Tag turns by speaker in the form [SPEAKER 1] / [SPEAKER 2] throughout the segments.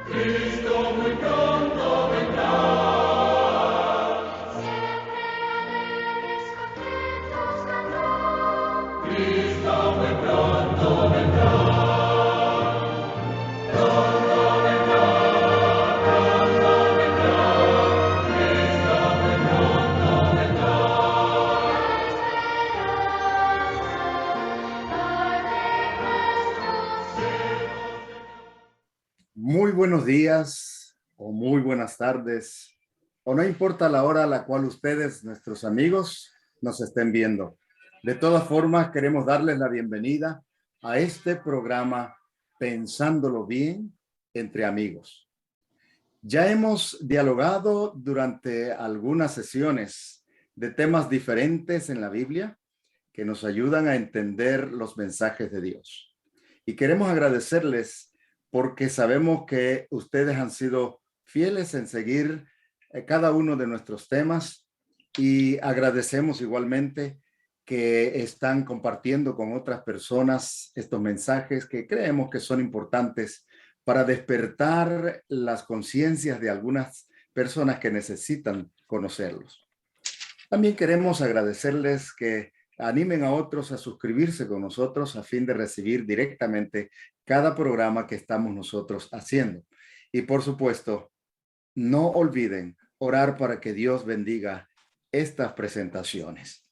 [SPEAKER 1] Cristo muy pronto vendrá.
[SPEAKER 2] Siempre alegres, contentos cantar.
[SPEAKER 1] Cristo muy pronto vendrá. Pronto vendrá, pronto vendrá. Cristo muy pronto vendrá.
[SPEAKER 3] Muy buenos días o muy buenas tardes, o no importa la hora a la cual ustedes, nuestros amigos, nos estén viendo. De todas formas, queremos darles la bienvenida a este programa Pensándolo Bien entre amigos. Ya hemos dialogado durante algunas sesiones de temas diferentes en la Biblia que nos ayudan a entender los mensajes de Dios. Y queremos agradecerles porque sabemos que ustedes han sido fieles en seguir cada uno de nuestros temas y agradecemos igualmente que están compartiendo con otras personas estos mensajes que creemos que son importantes para despertar las conciencias de algunas personas que necesitan conocerlos. También queremos agradecerles que animen a otros a suscribirse con nosotros a fin de recibir directamente cada programa que estamos nosotros haciendo. Y por supuesto, no olviden orar para que Dios bendiga estas presentaciones.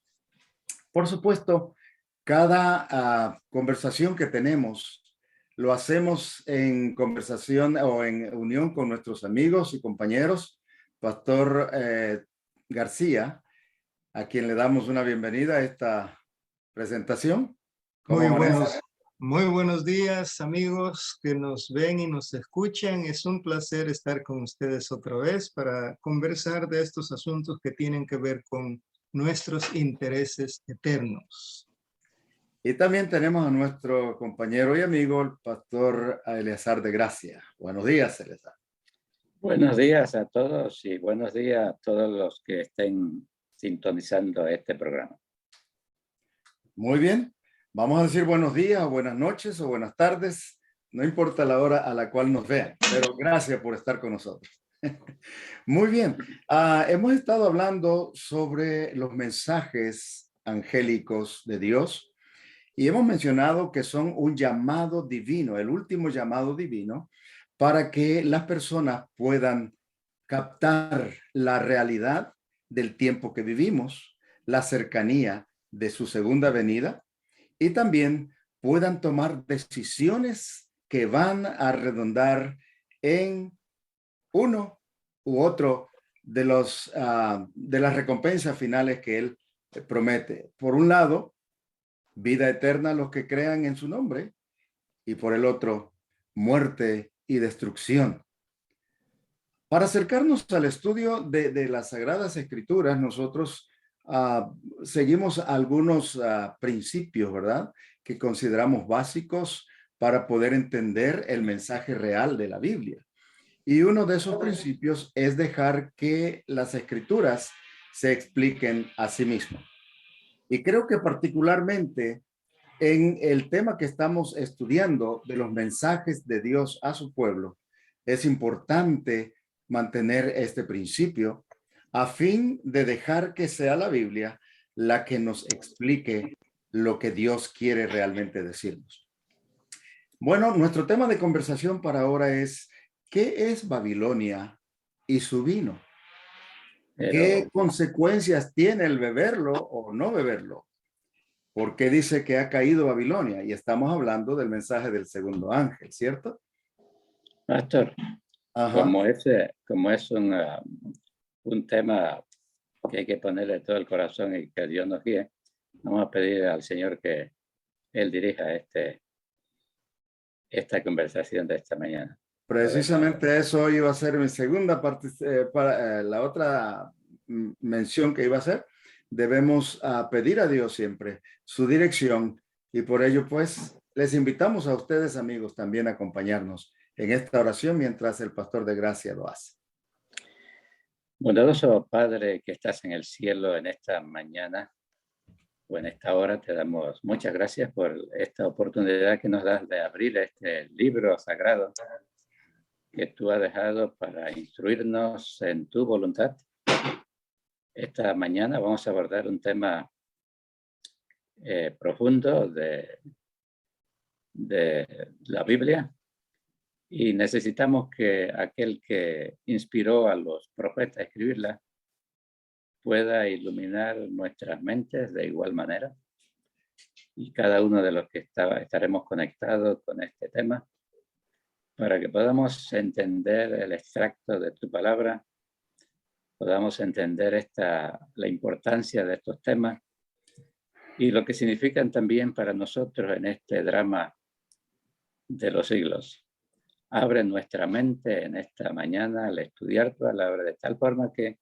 [SPEAKER 3] Por supuesto, cada conversación que tenemos lo hacemos en conversación o en unión con nuestros amigos y compañeros, Pastor García, a quien le damos una bienvenida a esta presentación.
[SPEAKER 4] Muy buenos días, amigos que nos ven y nos escuchan. Es un placer estar con ustedes otra vez para conversar de estos asuntos que tienen que ver con nuestros intereses eternos.
[SPEAKER 3] Y también tenemos a nuestro compañero y amigo, el pastor Eleazar de Gracia. Buenos días, Eleazar.
[SPEAKER 5] Buenos días a todos y buenos días a todos los que estén sintonizando este programa.
[SPEAKER 3] Muy bien. Vamos a decir buenos días, o buenas noches o buenas tardes. No importa la hora a la cual nos vean, pero gracias por estar con nosotros. Muy bien. Hemos estado hablando sobre los mensajes angélicos de Dios y hemos mencionado que son un llamado divino, el último llamado divino, para que las personas puedan captar la realidad del tiempo que vivimos, la cercanía de su segunda venida y también puedan tomar decisiones que van a redundar en uno u otro de las recompensas finales que él promete. Por un lado, vida eterna a los que crean en su nombre, y por el otro, muerte y destrucción. Para acercarnos al estudio de las Sagradas Escrituras, nosotros seguimos algunos principios, ¿verdad?, que consideramos básicos para poder entender el mensaje real de la Biblia. Y uno de esos principios es dejar que las Escrituras se expliquen a sí mismas. Y creo que particularmente en el tema que estamos estudiando de los mensajes de Dios a su pueblo, es importante mantener este principio a fin de dejar que sea la Biblia la que nos explique lo que Dios quiere realmente decirnos. Bueno, nuestro tema de conversación para ahora es ¿qué es Babilonia y su vino? ¿Qué consecuencias tiene el beberlo o no beberlo? ¿Por qué dice que ha caído Babilonia? Y estamos hablando del mensaje del segundo ángel, ¿cierto?
[SPEAKER 5] Pastor, como es un tema que hay que ponerle todo el corazón y que Dios nos guíe, vamos a pedir al Señor que Él dirija esta conversación de esta mañana.
[SPEAKER 3] Precisamente eso iba a ser mi segunda parte, la otra mención que iba a hacer. Debemos pedir a Dios siempre su dirección y por ello pues les invitamos a ustedes amigos también a acompañarnos en esta oración mientras el pastor de Gracia lo hace.
[SPEAKER 5] Bondadoso Padre que estás en el cielo en esta mañana o en esta hora, te damos muchas gracias por esta oportunidad que nos das de abrir este libro sagrado que tú has dejado para instruirnos en tu voluntad. Esta mañana vamos a abordar un tema profundo de la Biblia, y necesitamos que aquel que inspiró a los profetas a escribirla pueda iluminar nuestras mentes de igual manera, y cada uno de los que estaremos conectados con este tema, para que podamos entender el extracto de tu palabra, podamos entender la importancia de estos temas y lo que significan también para nosotros en este drama de los siglos. Abre nuestra mente en esta mañana al estudiar tu palabra de tal forma que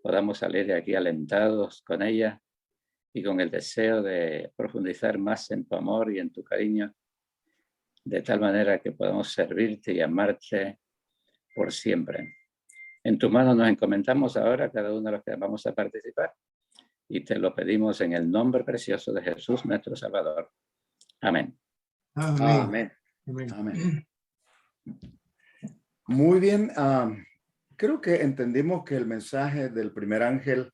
[SPEAKER 5] podamos salir de aquí alentados con ella y con el deseo de profundizar más en tu amor y en tu cariño, de tal manera que podamos servirte y amarte por siempre. En tus manos nos encomendamos ahora cada uno de los que vamos a participar, y te lo pedimos en el nombre precioso de Jesús, nuestro Salvador. Amén.
[SPEAKER 4] Amén.
[SPEAKER 3] Amén. Amén. Muy bien. Creo que entendimos que el mensaje del primer ángel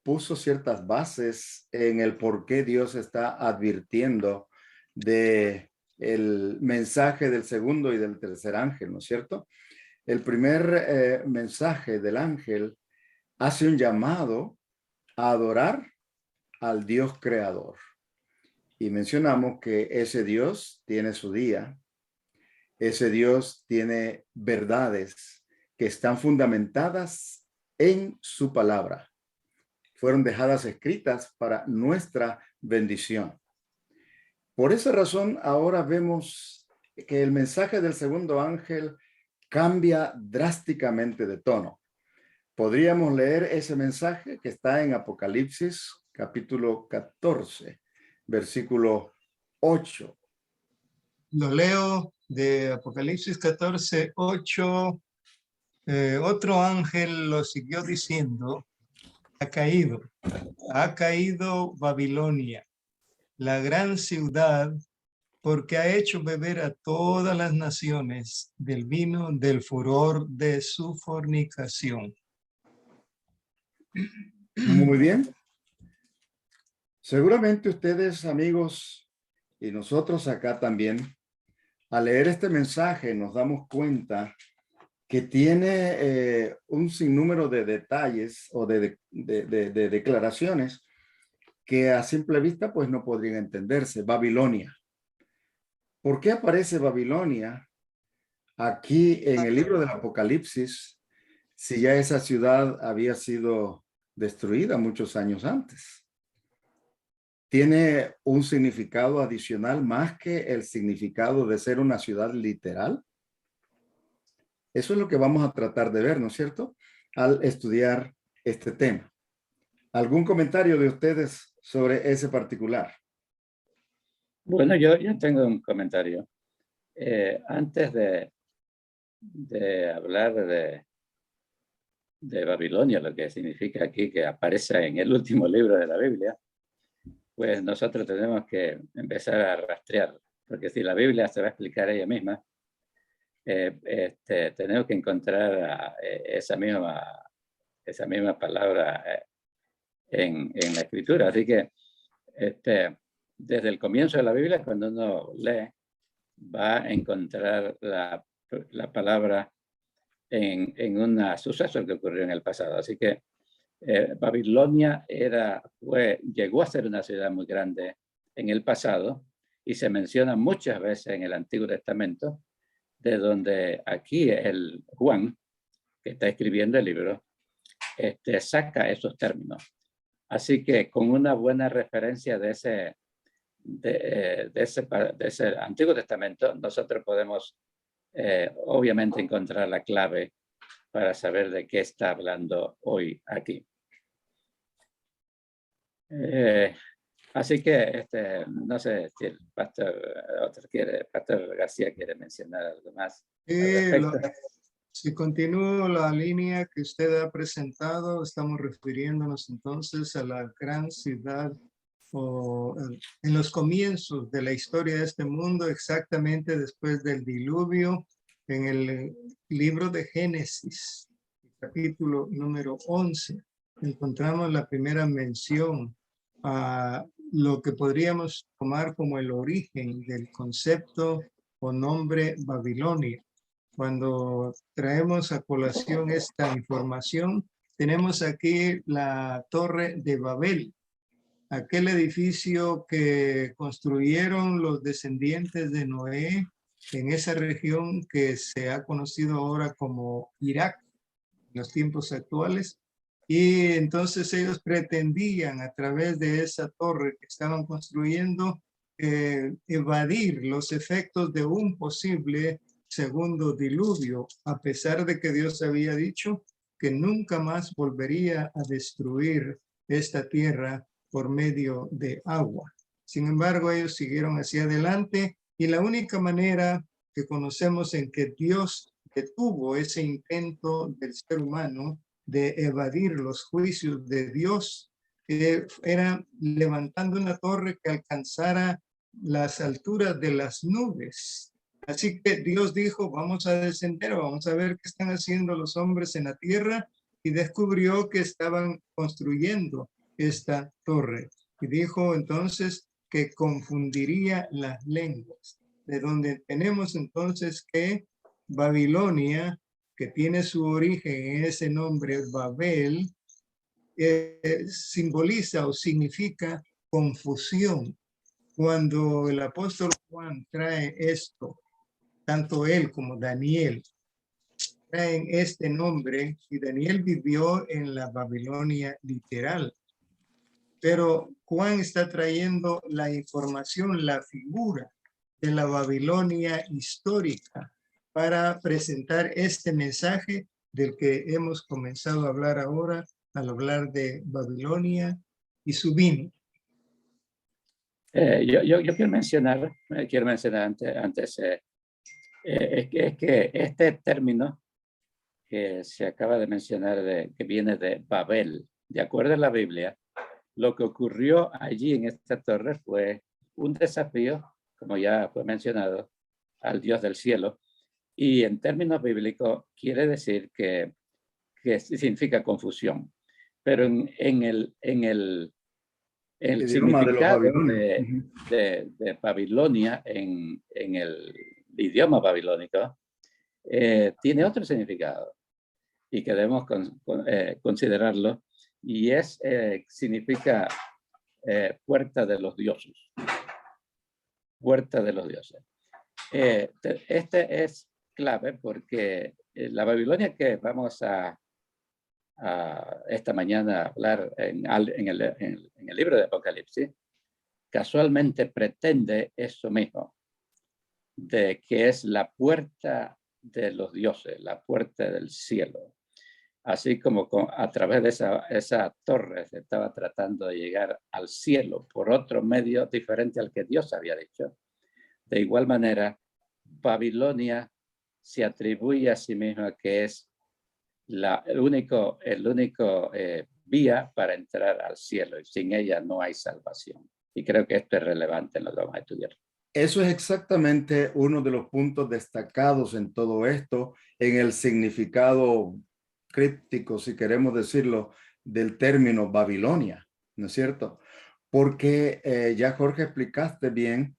[SPEAKER 3] puso ciertas bases en el por qué Dios está advirtiendo de el mensaje del segundo y del tercer ángel, ¿no es cierto? El primer mensaje del ángel hace un llamado a adorar al Dios creador. Y mencionamos que ese Dios tiene su día, ese Dios tiene verdades que están fundamentadas en su palabra. Fueron dejadas escritas para nuestra bendición. Por esa razón, ahora vemos que el mensaje del segundo ángel cambia drásticamente de tono. Podríamos leer ese mensaje que está en Apocalipsis, capítulo 14, versículo 8.
[SPEAKER 4] Lo leo de Apocalipsis 14, 8. Otro ángel lo siguió diciendo: ha caído Babilonia, la gran ciudad, porque ha hecho beber a todas las naciones del vino del furor de su fornicación.
[SPEAKER 3] Muy bien. Seguramente ustedes, amigos, y nosotros acá también, al leer este mensaje nos damos cuenta que tiene un sinnúmero de detalles o de declaraciones que a simple vista pues no podrían entenderse. Babilonia. ¿Por qué aparece Babilonia aquí en el libro del Apocalipsis si ya esa ciudad había sido destruida muchos años antes? ¿Tiene un significado adicional más que el significado de ser una ciudad literal? Eso es lo que vamos a tratar de ver, ¿no es cierto?, al estudiar este tema. ¿Algún comentario de ustedes sobre ese particular?
[SPEAKER 5] Bueno, yo tengo un comentario. Antes de hablar de Babilonia, lo que significa aquí que aparece en el último libro de la Biblia, pues nosotros tenemos que empezar a rastrear, porque si la Biblia se va a explicar ella misma, tenemos que encontrar esa misma palabra en la Escritura. Así que desde el comienzo de la Biblia, cuando uno lee, va a encontrar la palabra en un suceso que ocurrió en el pasado. Así que Babilonia llegó a ser una ciudad muy grande en el pasado, y se menciona muchas veces en el Antiguo Testamento, de donde aquí el Juan, que está escribiendo el libro, saca esos términos. Así que con una buena referencia de ese Antiguo Testamento, nosotros podemos obviamente encontrar la clave para saber de qué está hablando hoy aquí. Así que no sé si el pastor García quiere mencionar algo más.
[SPEAKER 4] Si continúo la línea que usted ha presentado, estamos refiriéndonos entonces a la gran ciudad en los comienzos de la historia de este mundo, exactamente después del diluvio, En el libro de Génesis, capítulo número 11, encontramos la primera mención a lo que podríamos tomar como el origen del concepto o nombre Babilonia. Cuando traemos a colación esta información, tenemos aquí la Torre de Babel, aquel edificio que construyeron los descendientes de Noé en esa región que se ha conocido ahora como Irak, en los tiempos actuales. Y entonces ellos pretendían a través de esa torre que estaban construyendo evadir los efectos de un posible segundo diluvio, a pesar de que Dios había dicho que nunca más volvería a destruir esta tierra por medio de agua. Sin embargo, ellos siguieron hacia adelante y la única manera que conocemos en que Dios detuvo ese intento del ser humano de evadir los juicios de Dios era levantando una torre que alcanzara las alturas de las nubes. Así que Dios dijo, vamos a descender, vamos a ver qué están haciendo los hombres en la tierra, y descubrió que estaban construyendo esta torre. Y dijo entonces que confundiría las lenguas, de donde tenemos entonces que Babilonia, que tiene su origen en ese nombre Babel, simboliza o significa confusión. Cuando el apóstol Juan trae esto, tanto él como Daniel traen este nombre, y Daniel vivió en la Babilonia literal. Pero Juan está trayendo la información, la figura de la Babilonia histórica para presentar este mensaje del que hemos comenzado a hablar ahora al hablar de Babilonia y su vino.
[SPEAKER 5] Yo quiero mencionar antes es que este término que se acaba de mencionar, que viene de Babel, de acuerdo a la Biblia, lo que ocurrió allí en esta torre fue un desafío, como ya fue mencionado, al Dios del cielo. Y en términos bíblicos quiere decir que significa confusión. Pero en el significado de Babilonia, en el idioma babilónico, tiene otro significado y que debemos considerarlo, y significa puerta de los dioses. Puerta de los dioses. Este es clave porque la Babilonia que vamos a esta mañana hablar en el libro de Apocalipsis, casualmente pretende eso mismo, de que es la puerta de los dioses, la puerta del cielo. Así como a través de esa torre se estaba tratando de llegar al cielo por otro medio diferente al que Dios había dicho. De igual manera, Babilonia se atribuye a sí misma que es el único vía para entrar al cielo, y sin ella no hay salvación. Y creo que esto es relevante, lo vamos a estudiar.
[SPEAKER 3] Eso es exactamente uno de los puntos destacados en todo esto, en el significado críptico, si queremos decirlo, del término Babilonia, ¿no es cierto? Porque ya Jorge explicaste bien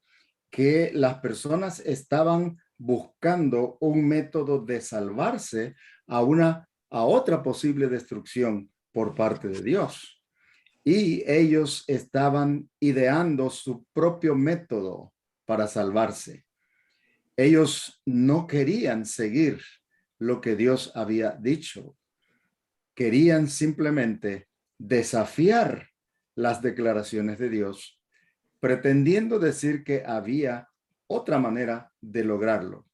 [SPEAKER 3] que las personas estaban buscando un método de salvarse a otra posible destrucción por parte de Dios. Y ellos estaban ideando su propio método para salvarse. Ellos no querían seguir lo que Dios había dicho. Querían simplemente desafiar las declaraciones de Dios, pretendiendo decir que había otra manera de lograrlo.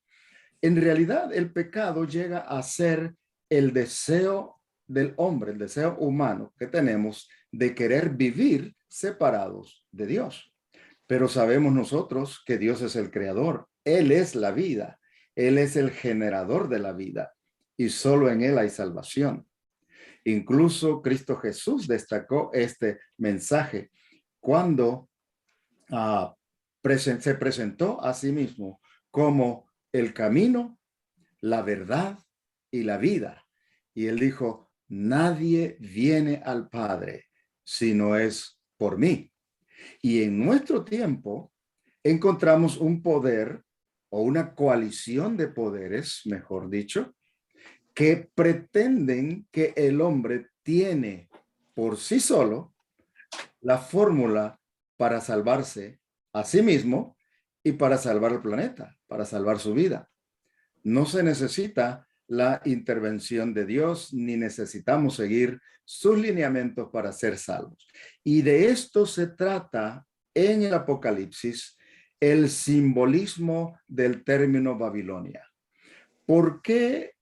[SPEAKER 3] En realidad, el pecado llega a ser el deseo del hombre, el deseo humano que tenemos de querer vivir separados de Dios. Pero sabemos nosotros que Dios es el creador, Él es la vida, Él es el generador de la vida, y solo en Él hay salvación. Incluso Cristo Jesús destacó este mensaje cuando se presentó a sí mismo como el camino, la verdad y la vida. Y él dijo, nadie viene al Padre si no es por mí. Y en nuestro tiempo encontramos un poder o una coalición de poderes, mejor dicho, que pretenden que el hombre tiene por sí solo la fórmula para salvarse a sí mismo y para salvar el planeta, para salvar su vida. No se necesita la intervención de Dios, ni necesitamos seguir sus lineamientos para ser salvos. Y de esto se trata en el Apocalipsis, el simbolismo del término Babilonia. ¿Por qué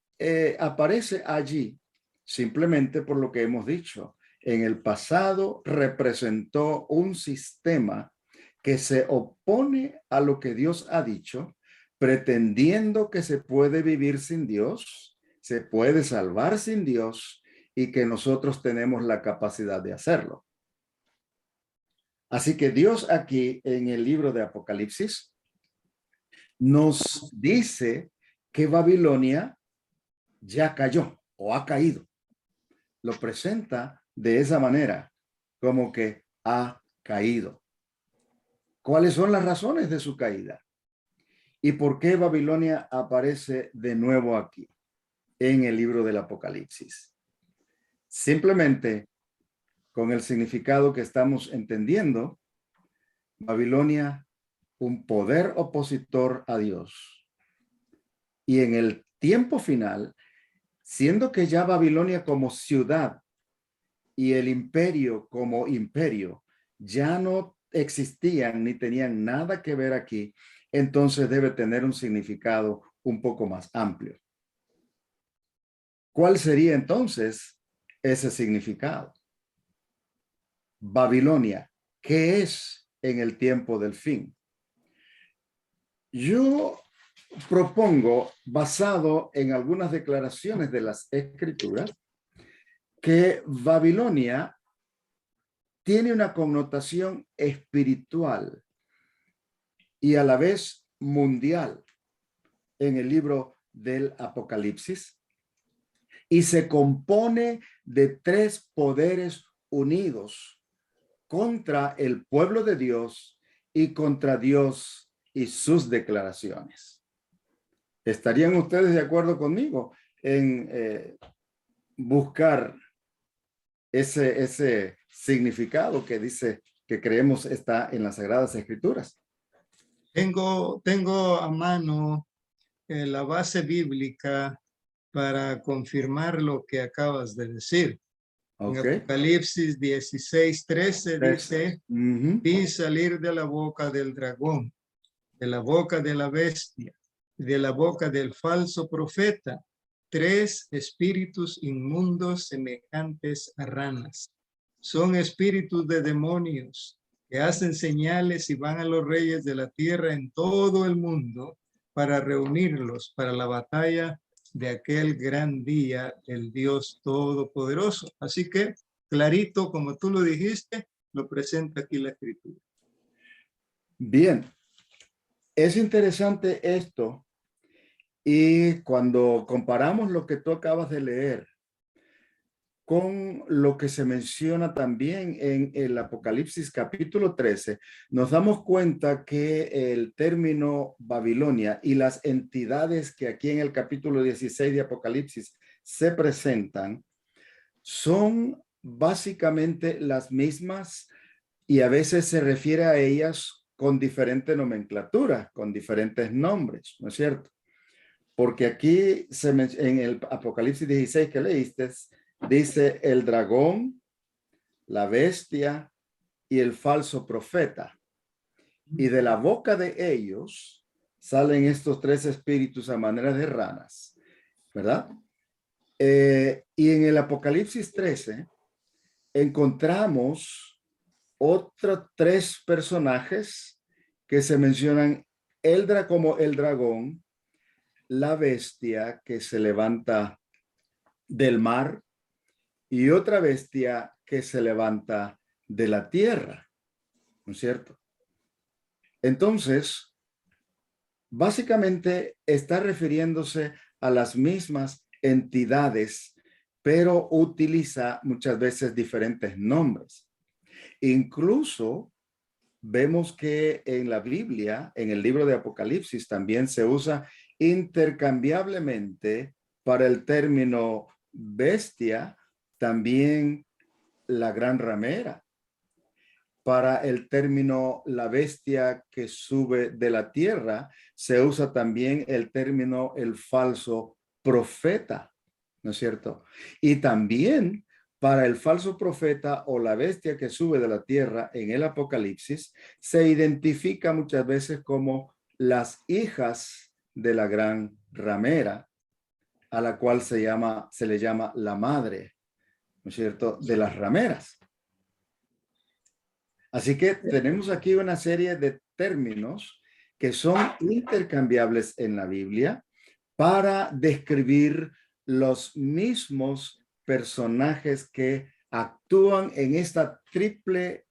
[SPEAKER 3] aparece allí? Simplemente por lo que hemos dicho. En el pasado representó un sistema que se opone a lo que Dios ha dicho, pretendiendo que se puede vivir sin Dios, se puede salvar sin Dios y que nosotros tenemos la capacidad de hacerlo. Así que Dios aquí en el libro de Apocalipsis nos dice que Babilonia ya cayó o ha caído. Lo presenta de esa manera, como que ha caído. ¿Cuáles son las razones de su caída? ¿Y por qué Babilonia aparece de nuevo aquí en el libro del Apocalipsis? Simplemente con el significado que estamos entendiendo, Babilonia, un poder opositor a Dios. Y en el tiempo final, siendo que ya Babilonia como ciudad y el imperio como imperio ya no existían ni tenían nada que ver aquí, entonces debe tener un significado un poco más amplio. ¿Cuál sería entonces ese significado? Babilonia, ¿qué es en el tiempo del fin? Yo propongo, basado en algunas declaraciones de las Escrituras, que Babilonia tiene una connotación espiritual y a la vez mundial en el libro del Apocalipsis, y se compone de tres poderes unidos contra el pueblo de Dios y contra Dios y sus declaraciones. ¿Estarían ustedes de acuerdo conmigo en buscar ese significado que dice que creemos está en las Sagradas Escrituras?
[SPEAKER 4] Tengo a mano la base bíblica para confirmar lo que acabas de decir.
[SPEAKER 3] Okay.
[SPEAKER 4] En Apocalipsis 16:13 dice, vi salir de la boca del dragón, de la boca de la bestia, de la boca del falso profeta, tres espíritus inmundos semejantes a ranas. Son espíritus de demonios que hacen señales y van a los reyes de la tierra en todo el mundo para reunirlos para la batalla de aquel gran día, el Dios Todopoderoso. Así que, clarito, como tú lo dijiste, lo presenta aquí la Escritura.
[SPEAKER 3] Bien, es interesante esto, y cuando comparamos lo que tú acabas de leer con lo que se menciona también en el Apocalipsis capítulo 13, nos damos cuenta que el término Babilonia y las entidades que aquí en el capítulo 16 de Apocalipsis se presentan son básicamente las mismas, y a veces se refiere a ellas con diferente nomenclatura, con diferentes nombres, ¿no es cierto? Porque aquí en el Apocalipsis 16 que leíste, dice el dragón, la bestia y el falso profeta. Y de la boca de ellos salen estos tres espíritus a manera de ranas, ¿verdad? Y en el Apocalipsis 13 encontramos otros tres personajes que se mencionan, como el dragón, la bestia que se levanta del mar y otra bestia que se levanta de la tierra, ¿no es cierto? Entonces, básicamente está refiriéndose a las mismas entidades, pero utiliza muchas veces diferentes nombres. Incluso vemos que en la Biblia, en el libro de Apocalipsis, también se usa intercambiablemente para el término bestia, también la gran ramera. Para el término la bestia que sube de la tierra, se usa también el término el falso profeta, ¿no es cierto? Y también para el falso profeta o la bestia que sube de la tierra en el Apocalipsis, se identifica muchas veces como las hijas de la gran ramera, a la cual se le llama la madre, ¿no es cierto?, de las rameras. Así que tenemos aquí una serie de términos que son intercambiables en la Biblia para describir los mismos personajes que actúan en esta triple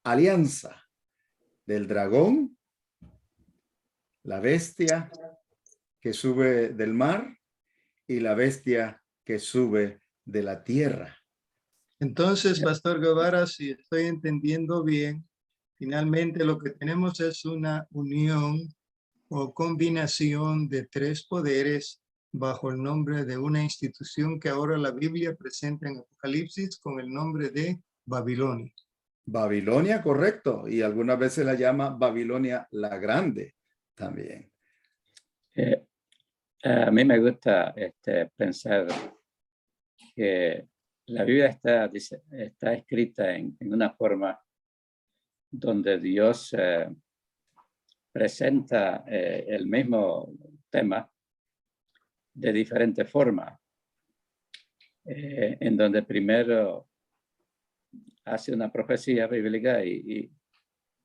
[SPEAKER 3] alianza del dragón, la bestia que sube del mar y la bestia que sube de la tierra.
[SPEAKER 4] Entonces, Pastor Guevara, si estoy entendiendo bien, finalmente lo que tenemos es una unión o combinación de tres poderes bajo el nombre de una institución que ahora la Biblia presenta en Apocalipsis con el nombre de Babilonia.
[SPEAKER 3] Babilonia, correcto. Y algunas veces la llama Babilonia la Grande también.
[SPEAKER 5] A mí me gusta pensar que la Biblia está escrita en una forma donde Dios presenta el mismo tema de diferente forma, en donde primero hace una profecía bíblica y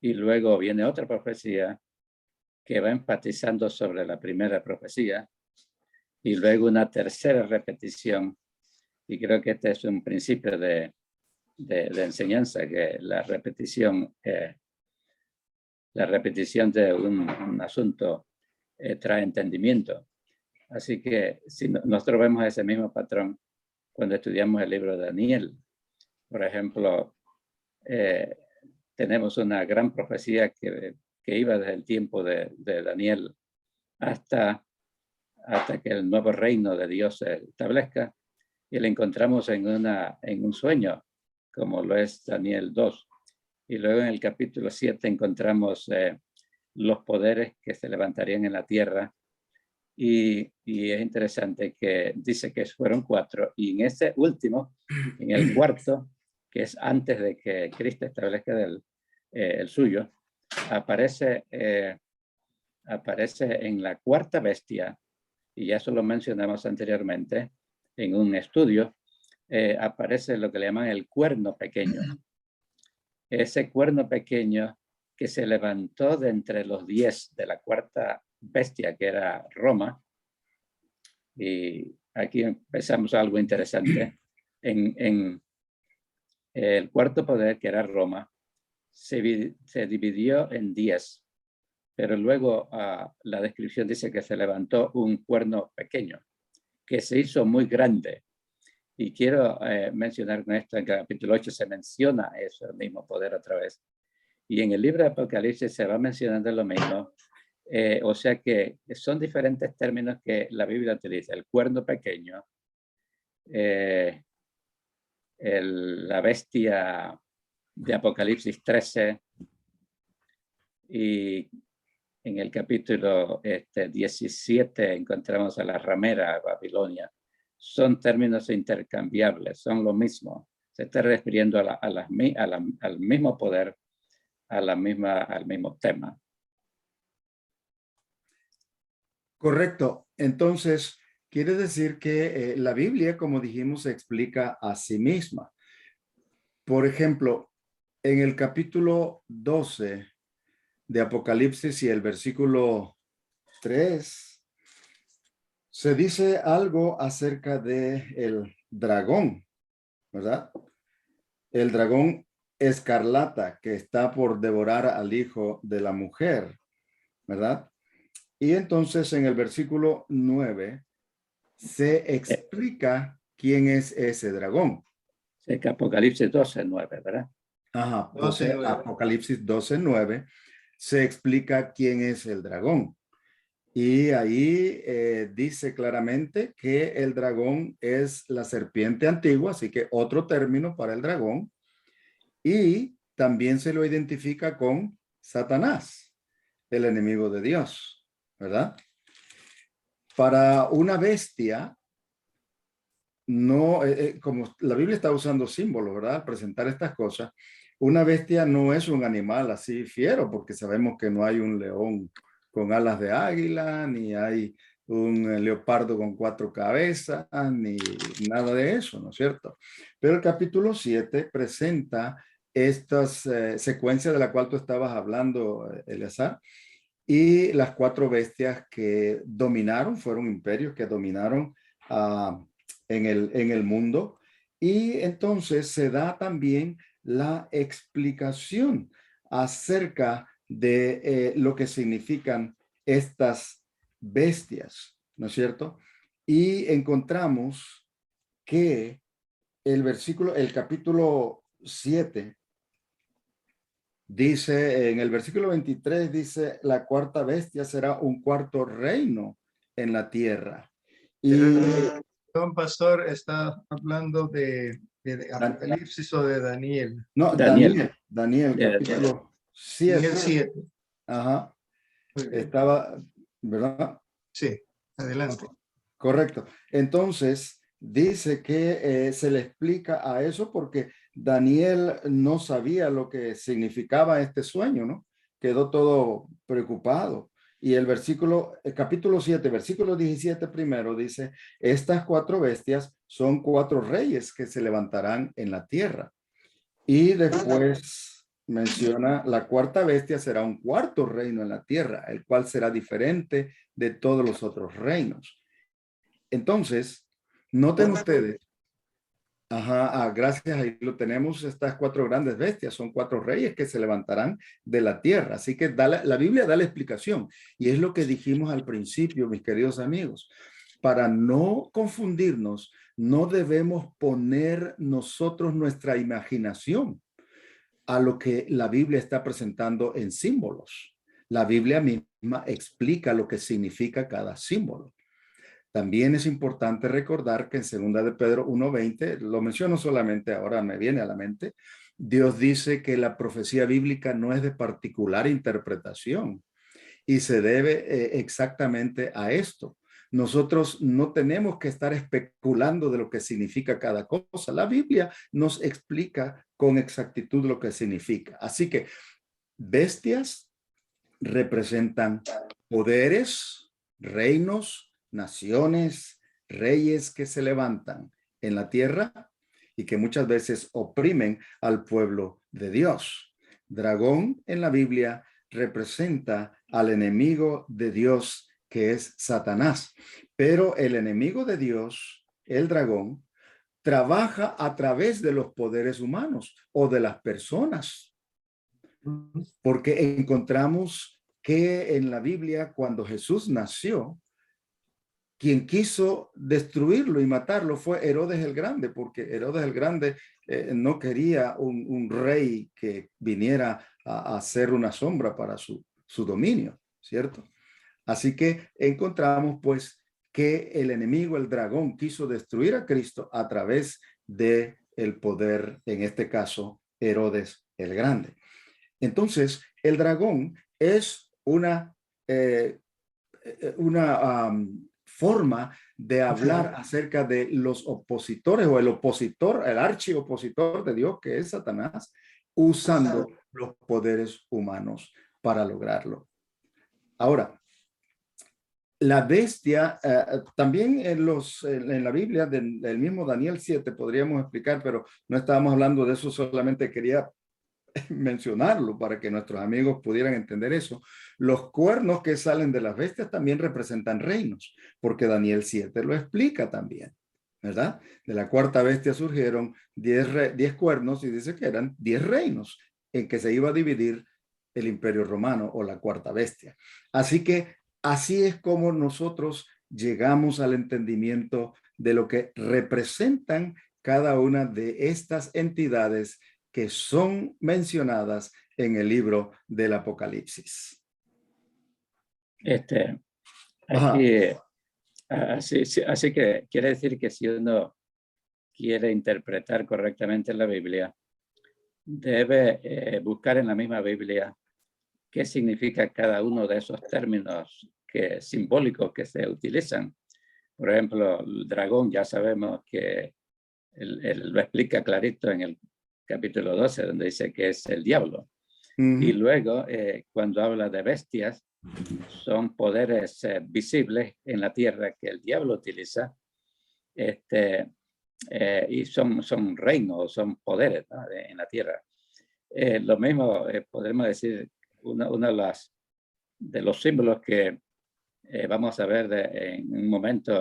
[SPEAKER 5] luego viene otra profecía que va enfatizando sobre la primera profecía y luego una tercera repetición. Y creo que este es un principio de enseñanza, que la repetición de un asunto trae entendimiento. Así que si nosotros vemos ese mismo patrón cuando estudiamos el libro de Daniel, por ejemplo, tenemos una gran profecía que iba desde el tiempo de Daniel hasta que el nuevo reino de Dios se establezca, y la encontramos en un sueño, como lo es Daniel 2. Y luego en el capítulo 7 encontramos los poderes que se levantarían en la tierra. Y es interesante que dice que fueron 4. Y en ese último, en el cuarto, que es antes de que Cristo establezca el suyo, aparece en la cuarta bestia, y ya eso lo mencionamos anteriormente, en un estudio, aparece lo que le llaman el cuerno pequeño. Ese cuerno pequeño que se levantó de entre los 10 de la cuarta bestia, que era Roma. Y aquí empezamos algo interesante. En el cuarto poder, que era Roma, se dividió en 10, pero luego la descripción dice que se levantó un cuerno pequeño, que se hizo muy grande. Y quiero mencionar con esto, en el capítulo 8 se menciona eso, el mismo poder otra vez. Y en el libro de Apocalipsis se va mencionando lo mismo. O sea que son diferentes términos que la Biblia utiliza. El cuerno pequeño, la bestia de Apocalipsis 13, y en el capítulo 17 encontramos a la ramera Babilonia. Son términos intercambiables, son lo mismo. Se está refiriendo al mismo poder, al mismo tema.
[SPEAKER 3] Correcto. Entonces, quiere decir que la Biblia, como dijimos, se explica a sí misma. Por ejemplo, en el capítulo 12 de Apocalipsis y el versículo 3, se dice algo acerca del dragón, ¿verdad? El dragón escarlata que está por devorar al hijo de la mujer, ¿verdad? Y entonces en el versículo 9 se explica quién es ese dragón.
[SPEAKER 5] Sí, que Apocalipsis 12:9, ¿verdad?
[SPEAKER 3] Ajá,
[SPEAKER 4] 12:9.
[SPEAKER 3] Apocalipsis 12:9 se explica quién es el dragón. Y ahí dice claramente que el dragón es la serpiente antigua, así que otro término para el dragón. Y también se lo identifica con Satanás, el enemigo de Dios, ¿verdad? Para una bestia, no, como la Biblia está usando símbolos, ¿verdad? Al presentar estas cosas, una bestia no es un animal así fiero, porque sabemos que no hay un león con alas de águila, ni hay un leopardo con 4 cabezas, ni nada de eso, ¿no es cierto? Pero el capítulo 7 presenta estas secuencias de la cual tú estabas hablando, Eleazar, y las 4 bestias que dominaron, fueron imperios que dominaron en el mundo. Y entonces se da también la explicación acerca de lo que significan estas bestias, ¿no es cierto? Y encontramos que el capítulo 7 dice, en el versículo 23 dice, la 4ª bestia será un 4º reino en la tierra. Y
[SPEAKER 4] Don Pastor está hablando de Apocalipsis o de Daniel.
[SPEAKER 3] no,
[SPEAKER 5] Daniel.
[SPEAKER 3] Daniel, capítulo 7.
[SPEAKER 4] Daniel 7.
[SPEAKER 3] Ajá.
[SPEAKER 4] Muy bien.
[SPEAKER 3] Estaba, ¿verdad?
[SPEAKER 4] Sí, adelante.
[SPEAKER 3] Correcto. Entonces, dice que se le explica a eso porque Daniel no sabía lo que significaba este sueño, ¿no? Quedó todo preocupado. Y el capítulo 7, versículo 17 primero dice, estas 4 bestias son 4 reyes que se levantarán en la tierra. Y después menciona, la 4ª bestia será un 4º reino en la tierra, el cual será diferente de todos los otros reinos. Entonces, noten ustedes, gracias, ahí lo tenemos, estas 4 grandes bestias, son 4 reyes que se levantarán de la tierra. Así que la Biblia da la explicación, y es lo que dijimos al principio, mis queridos amigos. Para no confundirnos, no debemos poner nosotros nuestra imaginación a lo que la Biblia está presentando en símbolos. La Biblia misma explica lo que significa cada símbolo. También es importante recordar que en 2 de Pedro 1:20, lo menciono solamente ahora, me viene a la mente, Dios dice que la profecía bíblica no es de particular interpretación y se debe exactamente a esto. Nosotros no tenemos que estar especulando de lo que significa cada cosa. La Biblia nos explica con exactitud lo que significa. Así que bestias representan poderes, reinos, naciones, reyes que se levantan en la tierra y que muchas veces oprimen al pueblo de Dios. Dragón en la Biblia representa al enemigo de Dios, que es Satanás. Pero el enemigo de Dios, el dragón, trabaja a través de los poderes humanos o de las personas. Porque encontramos que en la Biblia, cuando Jesús nació, quien quiso destruirlo y matarlo fue Herodes el Grande, porque Herodes el Grande no quería un rey que viniera a ser una sombra para su dominio, ¿cierto? Así que encontramos pues que el enemigo, el dragón, quiso destruir a Cristo a través de el poder, en este caso, Herodes el Grande. Entonces, el dragón es una forma de hablar acerca de los opositores o el opositor, el archiopositor de Dios, que es Satanás, usando los poderes humanos para lograrlo. Ahora, la bestia, también en la Biblia del mismo Daniel 7 podríamos explicar, pero no estábamos hablando de eso, solamente quería mencionarlo para que nuestros amigos pudieran entender eso. Los cuernos que salen de las bestias también representan reinos, porque Daniel 7 lo explica también, ¿verdad? De la 4ª bestia surgieron 10 cuernos y dice que eran 10 reinos en que se iba a dividir el imperio romano o la 4ª bestia. Así que así es como nosotros llegamos al entendimiento de lo que representan cada una de estas entidades que son mencionadas en el libro del Apocalipsis.
[SPEAKER 5] Aquí, así que quiere decir que si uno quiere interpretar correctamente la Biblia, debe buscar en la misma Biblia qué significa cada uno de esos términos simbólicos que se utilizan. Por ejemplo, el dragón, ya sabemos que él lo explica clarito en el capítulo 12, donde dice que es el diablo. Y luego, cuando habla de bestias, son poderes visibles en la tierra que el diablo utiliza, y son reinos, son poderes, ¿no?, en la tierra. Lo mismo podemos decir, uno de los símbolos que vamos a ver en un momento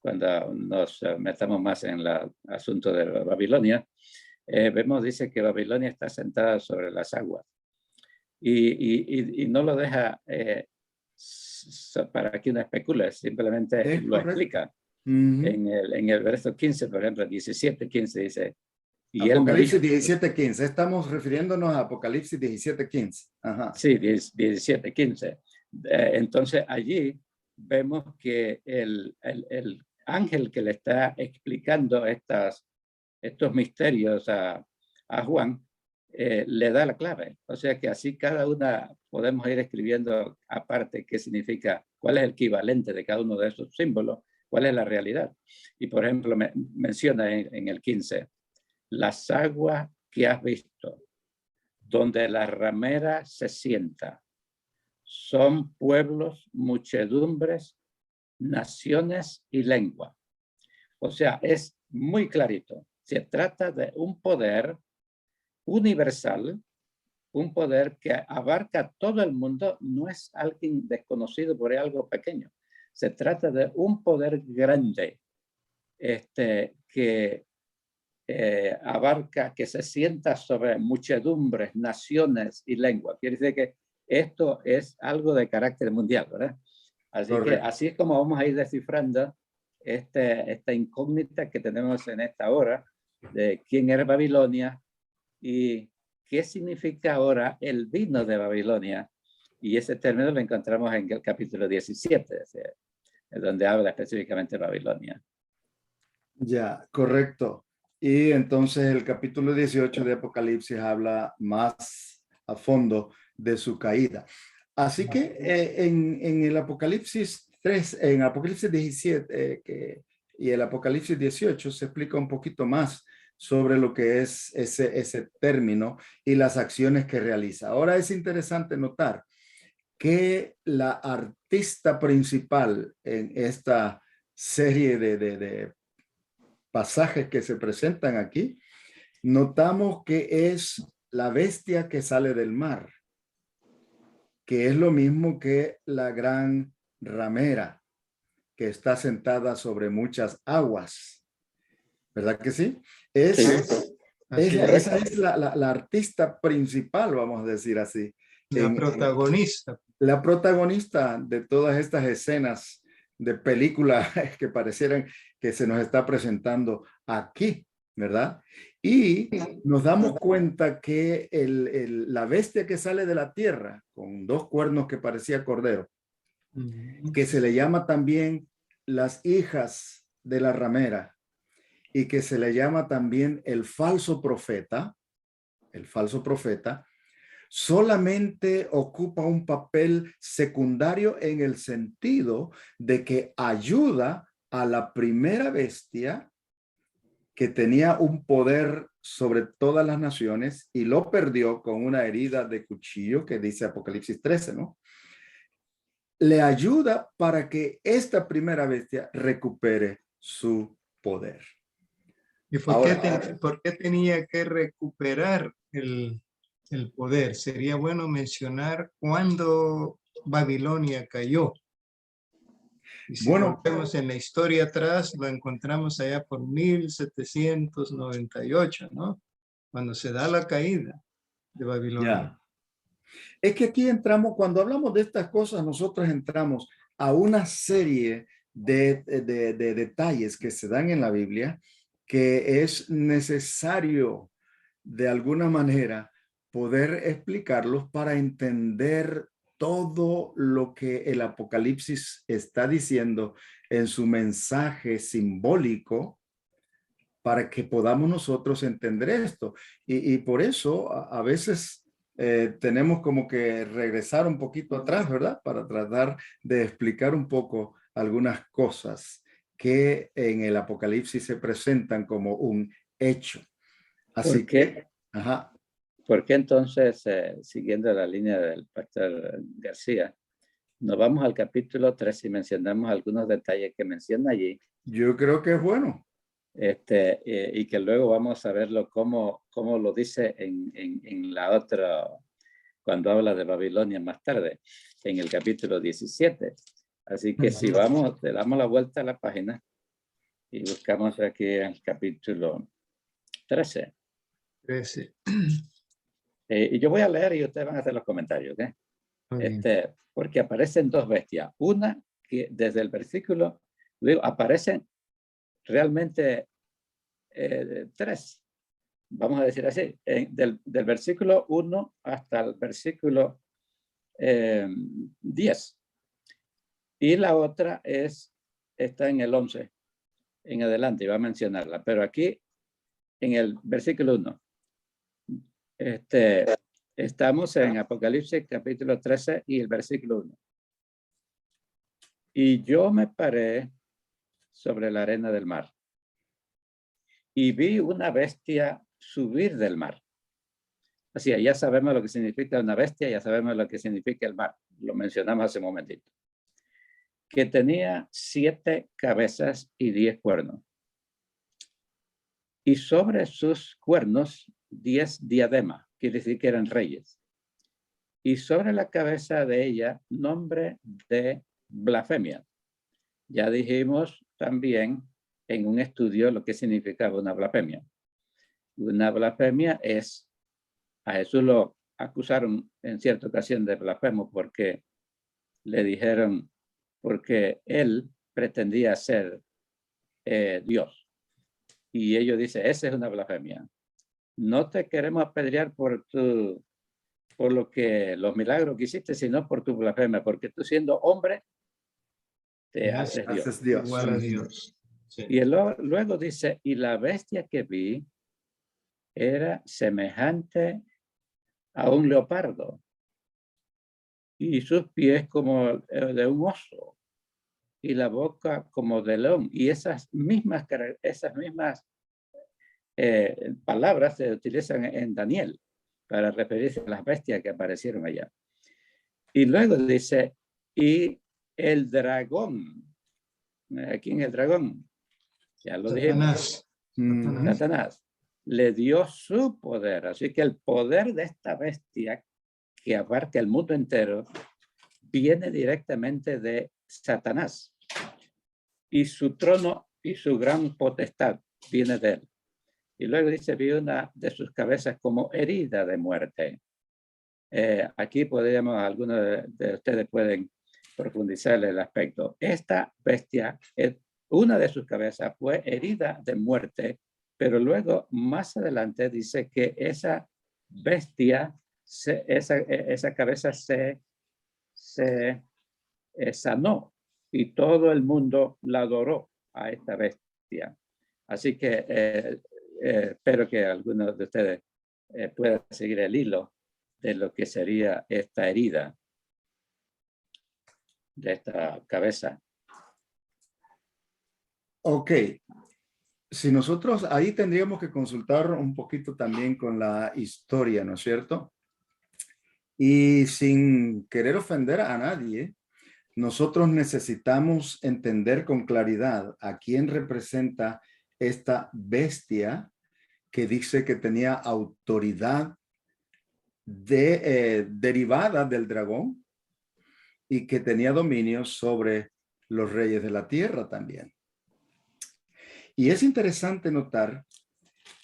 [SPEAKER 5] cuando nos metamos más en el asunto de Babilonia. Dice que Babilonia está sentada sobre las aguas y no lo deja para que uno especule, simplemente lo explica. En el verso 15, por ejemplo, 17:15 dice, y
[SPEAKER 3] Apocalipsis 17:15, estamos refiriéndonos a Apocalipsis 17:15. Ajá.
[SPEAKER 5] Sí, 17:15. Entonces allí vemos que el ángel que le está explicando estos misterios a Juan, le da la clave. O sea que así cada una podemos ir escribiendo aparte qué significa, cuál es el equivalente de cada uno de esos símbolos, cuál es la realidad. Y por ejemplo, menciona en el 15, las aguas que has visto, donde la ramera se sienta, son pueblos, muchedumbres, naciones y lengua. O sea, es muy clarito. Se trata de un poder universal, un poder que abarca todo el mundo, no es alguien desconocido por algo pequeño. Se trata de un poder grande que abarca, que se sienta sobre muchedumbres, naciones y lenguas. Quiere decir que esto es algo de carácter mundial, ¿verdad? Así que así es como vamos a ir descifrando esta incógnita que tenemos en esta hora de quién era Babilonia y qué significa ahora el vino de Babilonia. Y ese término lo encontramos en el capítulo 17, donde habla específicamente de Babilonia.
[SPEAKER 3] Ya, correcto. Y entonces el capítulo 18 de Apocalipsis habla más a fondo de su caída. Así que en el Apocalipsis 3, en Apocalipsis 17 y el Apocalipsis 18 se explica un poquito más sobre lo que es ese término y las acciones que realiza. Ahora es interesante notar que la artista principal en esta serie de pasajes que se presentan aquí, notamos que es la bestia que sale del mar, que es lo mismo que la gran ramera que está sentada sobre muchas aguas. ¿Verdad que sí? Esa es la artista principal, vamos a decir así.
[SPEAKER 4] La protagonista.
[SPEAKER 3] La protagonista de todas estas escenas de película que parecieran que se nos está presentando aquí, ¿verdad? Y nos damos cuenta que la bestia que sale de la tierra, con dos cuernos que parecía cordero, que se le llama también las hijas de la ramera y que se le llama también el falso profeta, solamente ocupa un papel secundario en el sentido de que ayuda a la primera bestia que tenía un poder sobre todas las naciones y lo perdió con una herida de cuchillo que dice Apocalipsis 13, ¿no? Le ayuda para que esta primera bestia recupere su poder.
[SPEAKER 4] ¿Y por qué tenía que recuperar el poder? Sería bueno mencionar cuándo Babilonia cayó. Y si volvemos en la historia atrás, lo encontramos allá por 1798, ¿no? Cuando se da la caída de Babilonia.
[SPEAKER 3] Es que aquí entramos, cuando hablamos de estas cosas, nosotros entramos a una serie de detalles que se dan en la Biblia que es necesario de alguna manera poder explicarlos para entender todo lo que el Apocalipsis está diciendo en su mensaje simbólico, para que podamos nosotros entender esto. Y por eso a veces tenemos como que regresar un poquito atrás, ¿verdad? Para tratar de explicar un poco algunas cosas que en el Apocalipsis se presentan como un hecho. Así que, ajá.
[SPEAKER 5] ¿Por qué entonces, siguiendo la línea del pastor García, nos vamos al capítulo 3 y mencionamos algunos detalles que menciona allí?
[SPEAKER 3] Yo creo que es bueno.
[SPEAKER 5] Y que luego vamos a verlo cómo lo dice en la otra, cuando habla de Babilonia más tarde, en el capítulo 17. Así que si vamos, le damos la vuelta a la página y buscamos aquí el capítulo 13.
[SPEAKER 4] 13.
[SPEAKER 5] Y yo voy a leer y ustedes van a hacer los comentarios, ¿ok? Porque aparecen dos bestias. Una que desde el versículo, luego aparecen realmente tres, vamos a decir así, del versículo 1 hasta el versículo 10. Y la otra está en el 11, en adelante, y va a mencionarla. Pero aquí, en el versículo 1, estamos en Apocalipsis capítulo 13 y el versículo 1. Y yo me paré sobre la arena del mar y vi una bestia subir del mar. Así, ya sabemos lo que significa una bestia, ya sabemos lo que significa el mar. Lo mencionamos hace un momentito. Que tenía 7 cabezas y 10 cuernos. Y sobre sus cuernos 10 diademas, quiere decir que eran reyes. Y sobre la cabeza de ella, nombre de blasfemia. Ya dijimos también en un estudio lo que significaba una blasfemia. Una blasfemia es, a Jesús lo acusaron en cierta ocasión de blasfemo porque le dijeron, porque él pretendía ser Dios. Y ellos dicen, esa es una blasfemia. No te queremos apedrear por los milagros que hiciste, sino por tu blasfemia, porque tú siendo hombre, te haces Dios.
[SPEAKER 4] Igual a Dios. Sí.
[SPEAKER 5] Y luego dice, y la bestia que vi era semejante a un leopardo y sus pies como de un oso y la boca como de león. Y esas mismas palabras se utilizan en Daniel para referirse a las bestias que aparecieron allá. Y luego dice, y el dragón. ¿Quién es el dragón? Ya lo dijimos. Satanás le dio su poder. Así que el poder de esta bestia que abarca el mundo entero viene directamente de Satanás. Y su trono y su gran potestad viene de él. Y luego dice, vi una de sus cabezas como herida de muerte. Aquí algunos de ustedes pueden profundizar el aspecto. Esta bestia, una de sus cabezas fue herida de muerte, pero luego más adelante dice que esa bestia, esa cabeza se sanó y todo el mundo la adoró a esta bestia. Así que espero que algunos de ustedes puedan seguir el hilo de lo que sería esta herida de esta cabeza.
[SPEAKER 3] Ok. Si nosotros ahí tendríamos que consultar un poquito también con la historia, ¿no es cierto? Y sin querer ofender a nadie, nosotros necesitamos entender con claridad a quién representa esta bestia que dice que tenía autoridad derivada del dragón y que tenía dominio sobre los reyes de la tierra también. Y es interesante notar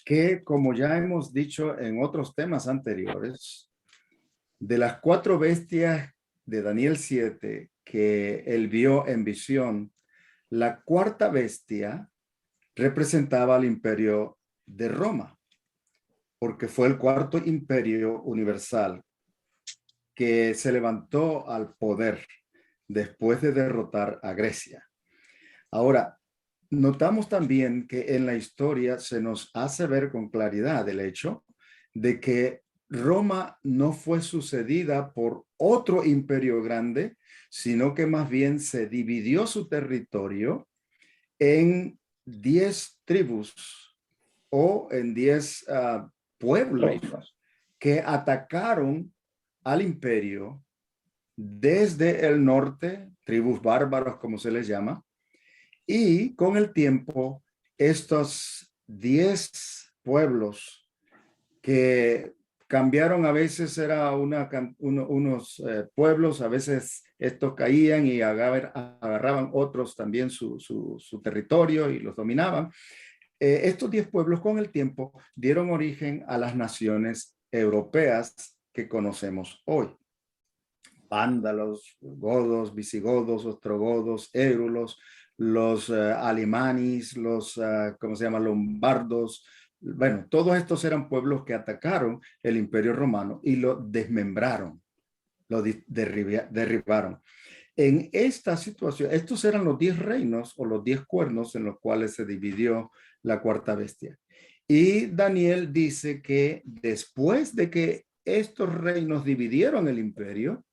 [SPEAKER 3] que, como ya hemos dicho en otros temas anteriores, de las 4 bestias de Daniel 7 que él vio en visión, la cuarta bestia representaba al imperio de Roma, porque fue el cuarto imperio universal que se levantó al poder después de derrotar a Grecia. Ahora, notamos también que en la historia se nos hace ver con claridad el hecho de que Roma no fue sucedida por otro imperio grande, sino que más bien se dividió su territorio en 10 tribus o en 10 pueblos que atacaron al imperio desde el norte, tribus bárbaros como se les llama, y con el tiempo estos 10 pueblos que cambiaron, a veces era unos pueblos, a veces estos caían y agarraban otros también su territorio y los dominaban. Estos 10 pueblos con el tiempo dieron origen a las naciones europeas que conocemos hoy. Vándalos, godos, visigodos, ostrogodos, érulos, los alemanes, los, ¿cómo se llama? Lombardos. Bueno, todos estos eran pueblos que atacaron el Imperio Romano y lo desmembraron, lo derribaron. En esta situación, estos eran los 10 reinos o los 10 cuernos en los cuales se dividió la cuarta bestia. Y Daniel dice que después de que estos reinos dividieron el imperio,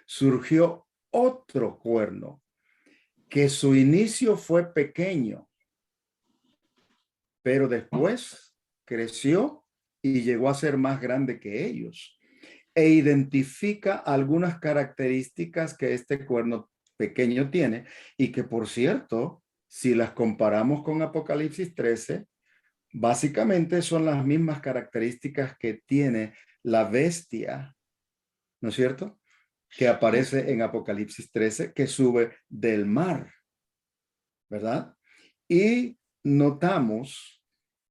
[SPEAKER 3] surgió otro cuerno, que su inicio fue pequeño, pero después creció y llegó a ser más grande que ellos. E identifica algunas características que este cuerno pequeño tiene y que, por cierto, si las comparamos con Apocalipsis 13, básicamente son las mismas características que tiene la bestia, ¿no es cierto?, que aparece en Apocalipsis 13, que sube del mar, ¿verdad? Y notamos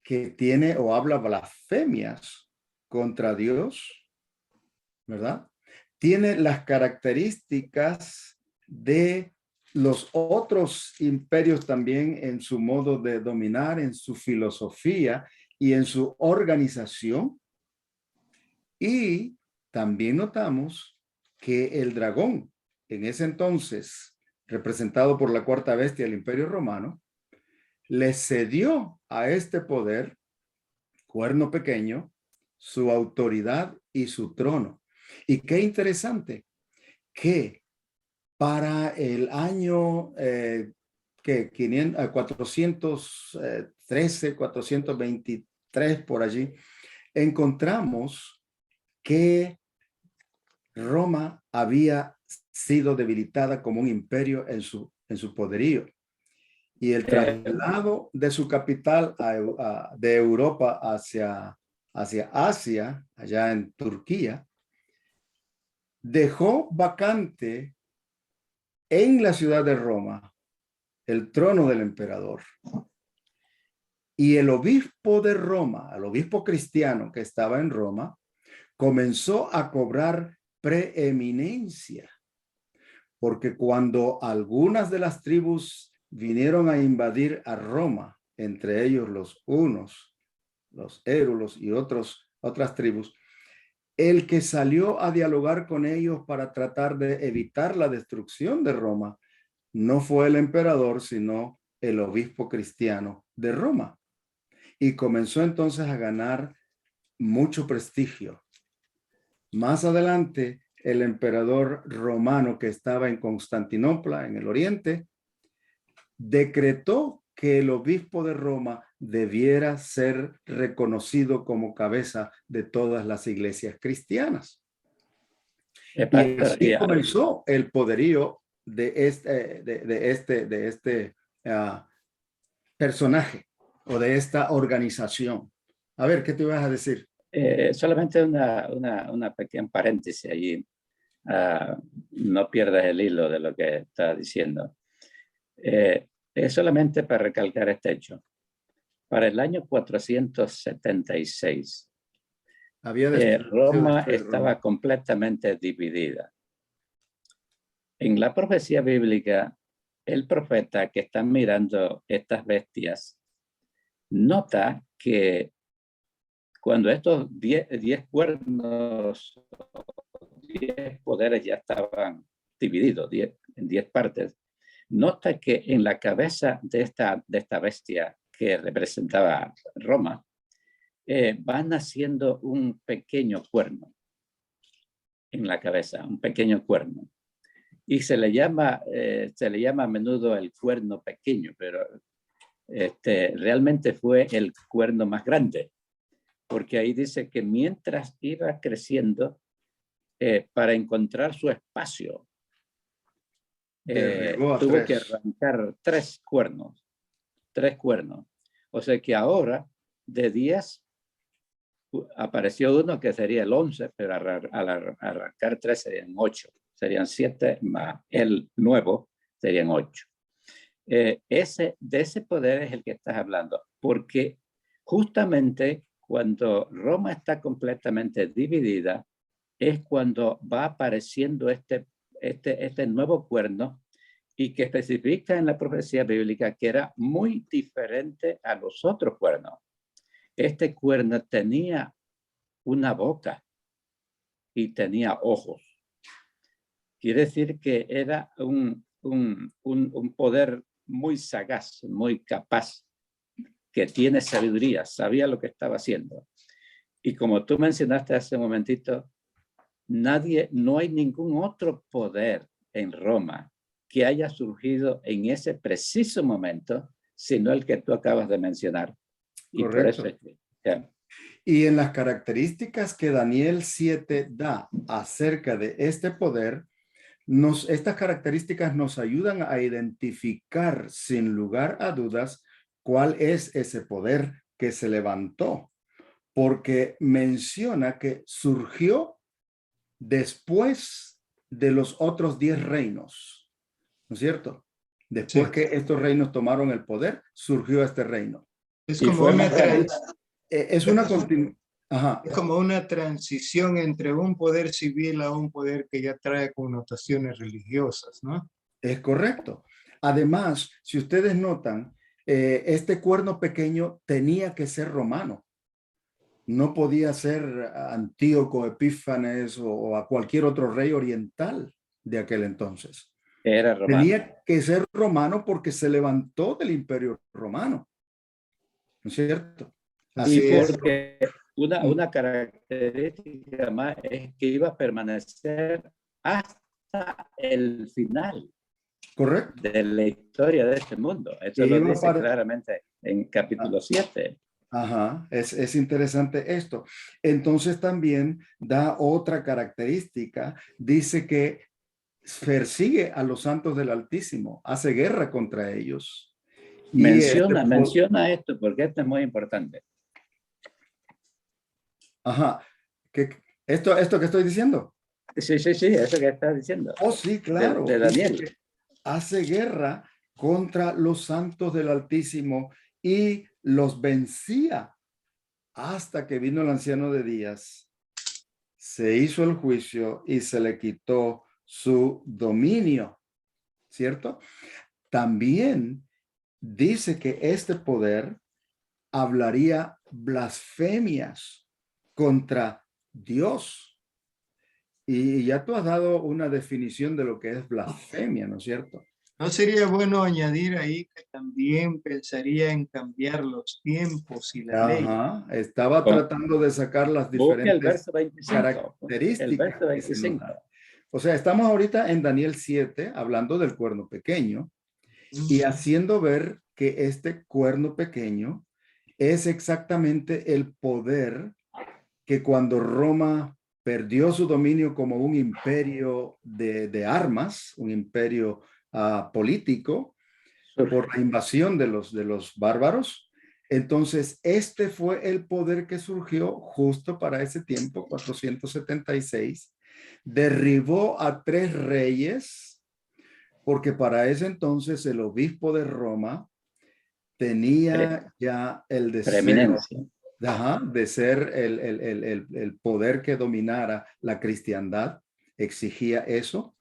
[SPEAKER 3] que tiene o habla blasfemias contra Dios, ¿verdad? Tiene las características de los otros imperios también en su modo de dominar, en su filosofía y en su organización. Y también notamos que el dragón, en ese entonces representado por la cuarta bestia del Imperio Romano, le cedió a este poder, cuerno pequeño, su autoridad y su trono. Y qué interesante que para el año 413, 423 por allí, encontramos que Roma había sido debilitada como un imperio en su poderío. Y el traslado de su capital de Europa hacia Asia, allá en Turquía, dejó vacante en la ciudad de Roma el trono del emperador. Y el obispo de Roma, el obispo cristiano que estaba en Roma, comenzó a cobrar preeminencia, porque cuando algunas de las tribus vinieron a invadir a Roma, entre ellos los hunos, los érulos y otras tribus, el que salió a dialogar con ellos para tratar de evitar la destrucción de Roma no fue el emperador, sino el obispo cristiano de Roma. Y comenzó entonces a ganar mucho prestigio. Más adelante, el emperador romano que estaba en Constantinopla, en el oriente, decretó que el obispo de Roma debiera ser reconocido como cabeza de todas las iglesias cristianas. Y así comenzó el poderío de este personaje o de esta organización. A ver, ¿qué te ibas a decir?
[SPEAKER 5] Solamente una pequeña paréntesis allí. No pierdas el hilo de lo que está diciendo. Es solamente para recalcar este hecho. Para el año 476, Roma estaba completamente dividida. En la profecía bíblica, el profeta que está mirando estas bestias nota que cuando estos 10 cuernos, 10 poderes ya estaban divididos en 10 partes, nota que en la cabeza de esta bestia que representaba Roma, va naciendo un pequeño cuerno en la cabeza, un pequeño cuerno. Y se le llama a menudo el cuerno pequeño, pero realmente fue el cuerno más grande, porque ahí dice que mientras iba creciendo, para encontrar su espacio, tuvo que arrancar 3 cuernos. O sea que ahora de 10 apareció uno que sería el 11, pero al arrancar 3 serían 8. Serían 7 más el nuevo, serían 8. De ese poder es el que estás hablando, porque justamente cuando Roma está completamente dividida, es cuando va apareciendo este nuevo cuerno, y que especifica en la profecía bíblica que era muy diferente a los otros cuernos. Este cuerno tenía una boca y tenía ojos. Quiere decir que era un poder muy sagaz, muy capaz, que tiene sabiduría, sabía lo que estaba haciendo. Y como tú mencionaste hace un momentito, no hay ningún otro poder en Roma que haya surgido en ese preciso momento, sino el que tú acabas de mencionar. Y
[SPEAKER 3] correcto.
[SPEAKER 5] por eso
[SPEAKER 3] y en las características que Daniel 7 da acerca de este poder, estas características nos ayudan a identificar sin lugar a dudas cuál es ese poder que se levantó, porque menciona que surgió después de los otros 10 reinos, ¿no es cierto? Después
[SPEAKER 4] Sí.
[SPEAKER 3] que estos reinos tomaron el poder, surgió este reino.
[SPEAKER 4] Es
[SPEAKER 5] Y
[SPEAKER 4] como
[SPEAKER 5] fue
[SPEAKER 4] una,
[SPEAKER 5] más grande.
[SPEAKER 3] Es una Ajá.
[SPEAKER 4] es como una transición entre un poder civil a un poder que ya trae connotaciones religiosas, ¿no?
[SPEAKER 3] Es correcto. Además, si ustedes notan, este cuerno pequeño tenía que ser romano. No podía ser Antíoco Epífanes o a cualquier otro rey oriental de aquel entonces.
[SPEAKER 5] Era romano.
[SPEAKER 3] Tenía que ser romano porque se levantó del imperio romano. ¿No es cierto?
[SPEAKER 4] Así
[SPEAKER 5] Y
[SPEAKER 4] es.
[SPEAKER 5] porque una característica más es que iba a permanecer hasta el final.
[SPEAKER 3] Correcto.
[SPEAKER 5] De la historia de este mundo. Eso lo dice claramente en capítulo 7.
[SPEAKER 3] Ajá, es interesante esto. Entonces también da otra característica. Dice que persigue a los santos del Altísimo, hace guerra contra ellos.
[SPEAKER 5] Menciona esto porque esto es muy importante.
[SPEAKER 3] Ajá, ¿esto que estoy diciendo?
[SPEAKER 5] Sí, eso que estás diciendo.
[SPEAKER 3] Oh, sí, claro.
[SPEAKER 5] De Daniel.
[SPEAKER 3] Hace guerra contra los santos del Altísimo y los vencía hasta que vino el anciano de días, se hizo el juicio y se le quitó su dominio, ¿cierto? También dice que este poder hablaría blasfemias contra Dios. Y ya tú has dado una definición de lo que es blasfemia, ¿no es cierto?
[SPEAKER 4] ¿No sería bueno añadir ahí que también pensaría en cambiar los tiempos y la ley?
[SPEAKER 3] Ajá, estaba tratando de sacar las diferentes
[SPEAKER 5] el verso 25,
[SPEAKER 3] características.
[SPEAKER 5] el verso 25.
[SPEAKER 3] O sea, estamos ahorita en Daniel 7 hablando del cuerno pequeño y haciendo ver que este cuerno pequeño es exactamente el poder que cuando Roma perdió su dominio como un imperio de armas, un imperio político, por la invasión de los bárbaros. Entonces, este fue el poder que surgió justo para ese tiempo, 476. Derribó a 3 reyes, porque para ese entonces el obispo de Roma tenía ya el deseo de ser el poder que dominara la cristiandad, exigía eso.